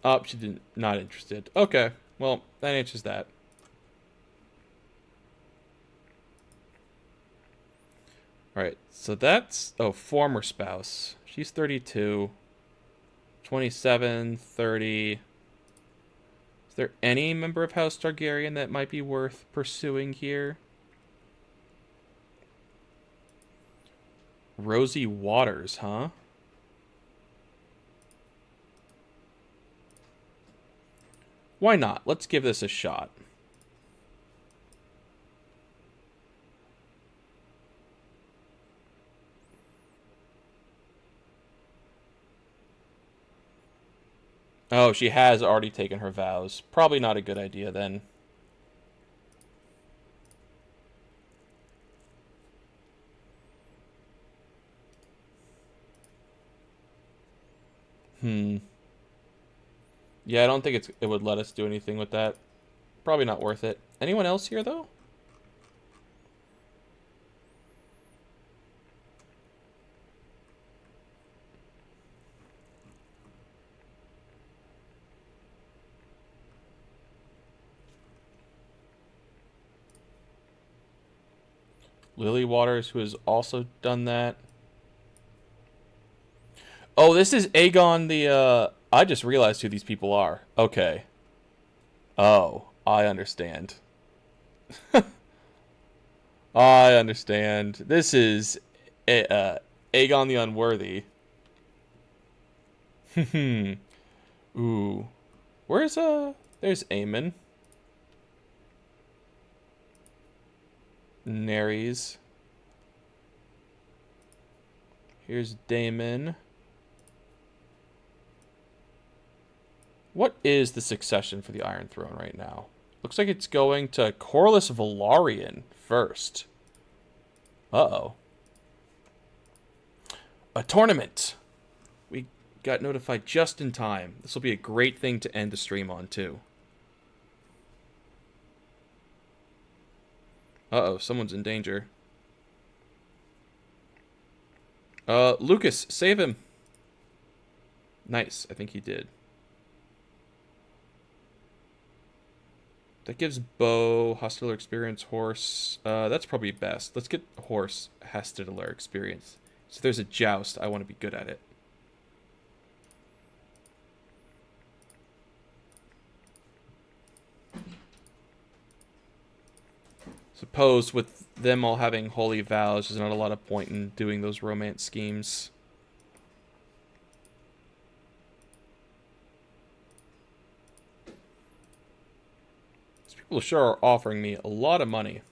Oh, she didn't. Not interested. Okay, well, that answers that. Alright, so that's... Oh, former spouse. She's 32. 27, 30. Is there any member of House Targaryen that might be worth pursuing here? Rosie Waters, huh? Why not? Let's give this a shot. Oh, she has already taken her vows. Probably not a good idea then. Yeah, I don't think it would let us do anything with that. Probably not worth it. Anyone else here, though? Lily Waters, who has also done that. Oh, this is Aegon the, I just realized who these people are. Okay. Oh, I understand. I understand. This is Aegon the Unworthy. Ooh. Where's, there's Aemon. Nerys. Here's Daemon. What is the succession for the Iron Throne right now? Looks like it's going to Corlys Velaryon first. Uh-oh. A tournament! We got notified just in time. This will be a great thing to end the stream on, too. Uh-oh, someone's in danger. Lucas, save him. Nice, I think he did. That gives Bo Hospitaller experience, horse. That's probably best. Let's get horse Hospitaller experience. So there's a joust. I want to be good at it. Suppose with them all having holy vows, there's not a lot of point in doing those romance schemes. People sure are offering me a lot of money.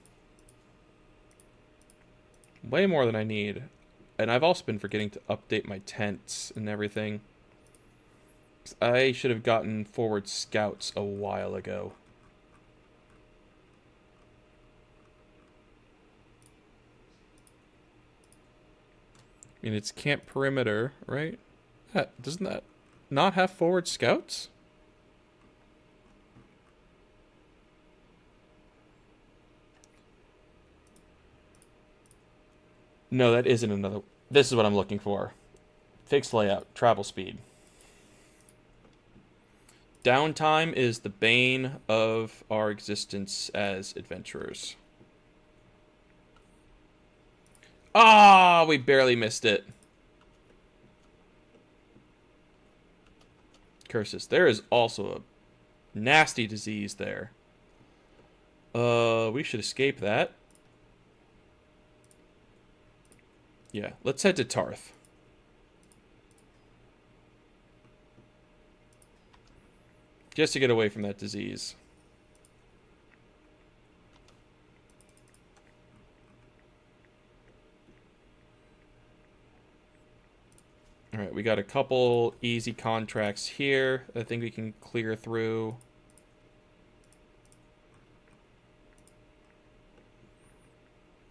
Way more than I need. And I've also been forgetting to update my tents and everything. I should have gotten forward scouts a while ago. I mean, it's camp perimeter, right? Doesn't that not have forward scouts? No, that isn't another. This is what I'm looking for. Fixed layout, travel speed. Downtime is the bane of our existence as adventurers. Ah, we barely missed it. Curses. There is also a nasty disease there. We should escape that. Yeah, let's head to Tarth. Just to get away from that disease. Alright, we got a couple easy contracts here I think we can clear through.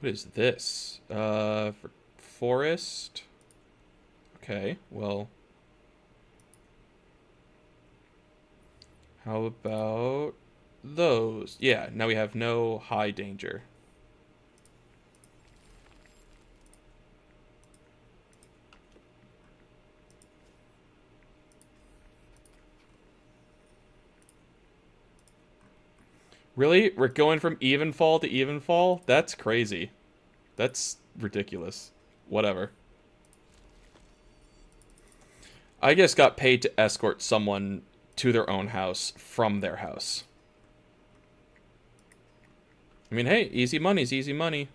What is this? For forest? Okay, well. How about those? Yeah, now we have no high danger. Really? We're going from even fall to even fall? That's crazy. That's ridiculous. Whatever. I just got paid to escort someone to their own house from their house. I mean, hey, easy money's easy money.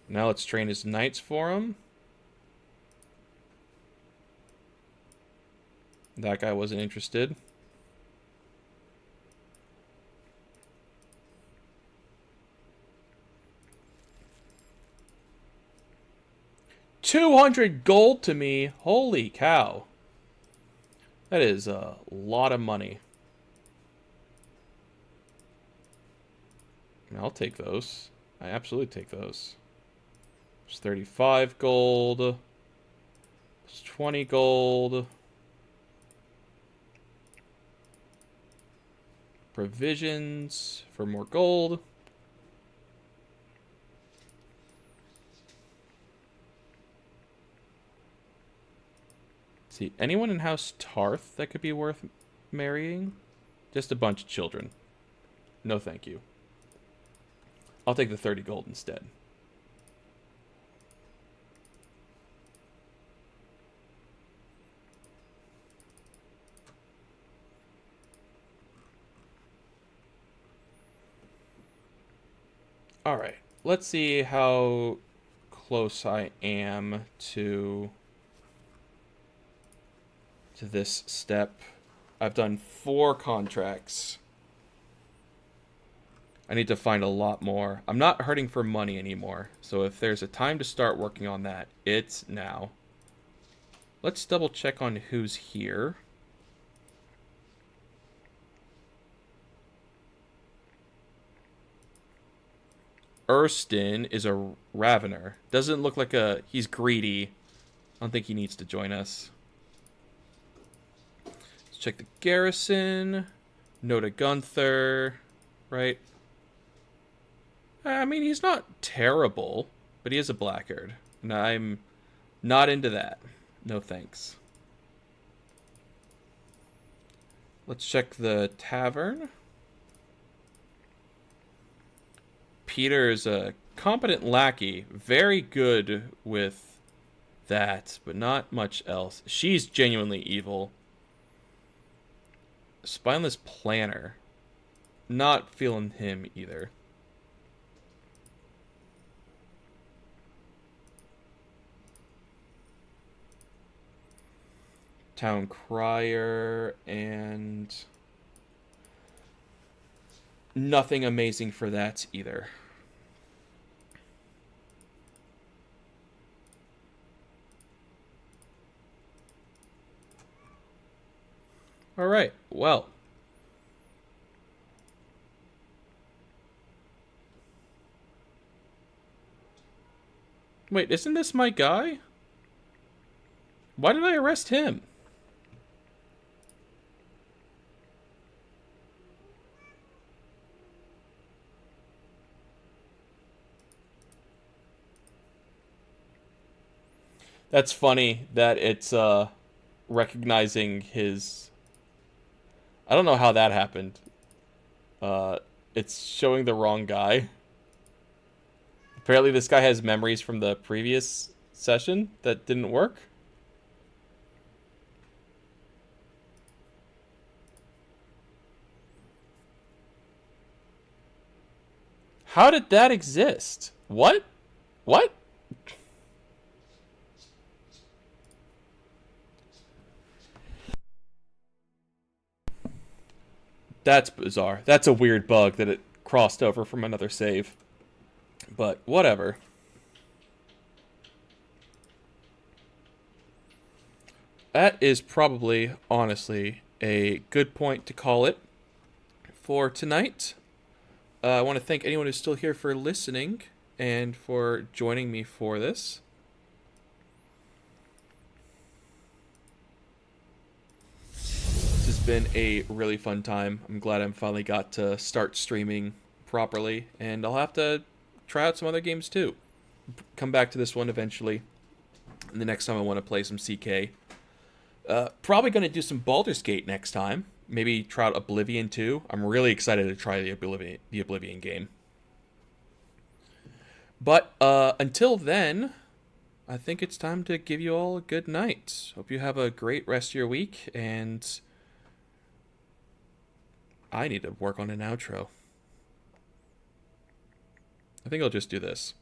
Now let's train his knights for him. That guy wasn't interested. $200 gold to me. Holy cow. That is a lot of money. I'll take those. I absolutely take those. There's 35 gold. There's 20 gold. Provisions for more gold. See, anyone in House Tarth that could be worth marrying? Just a bunch of children. No thank you. I'll take the 30 gold instead. Alright, let's see how close I am to this step. I've done 4 contracts. I need to find a lot more. I'm not hurting for money anymore, so if there's a time to start working on that, it's now. Let's double check on who's here. Erston is a Ravener. Doesn't look like he's greedy. I don't think he needs to join us. Let's check the garrison. Noda Gunther. Right. I mean, he's not terrible, but he is a blackguard. And I'm not into that. No thanks. Let's check the tavern. Peter is a competent lackey. Very good with that, but not much else. She's genuinely evil. Spineless planner. Not feeling him either. Town crier and nothing amazing for that either. All right, well. Wait, isn't this my guy? Why did I arrest him? That's funny that it's recognizing his... I don't know how that happened. It's showing the wrong guy. Apparently this guy has memories from the previous session that didn't work. How did that exist? What? What? That's bizarre. That's a weird bug that it crossed over from another save. But whatever. That is probably, honestly, a good point to call it for tonight. I want to thank anyone who's still here for listening and for joining me for this. This has been a really fun time. I'm glad I finally got to start streaming properly, and I'll have to try out some other games too. Come back to this one eventually. And the next time I want to play some CK. Probably going to do some Baldur's Gate next time. Maybe try out Oblivion too. I'm really excited to try the Oblivion game. But until then, I think it's time to give you all a good night. Hope you have a great rest of your week, and I need to work on an outro. I think I'll just do this.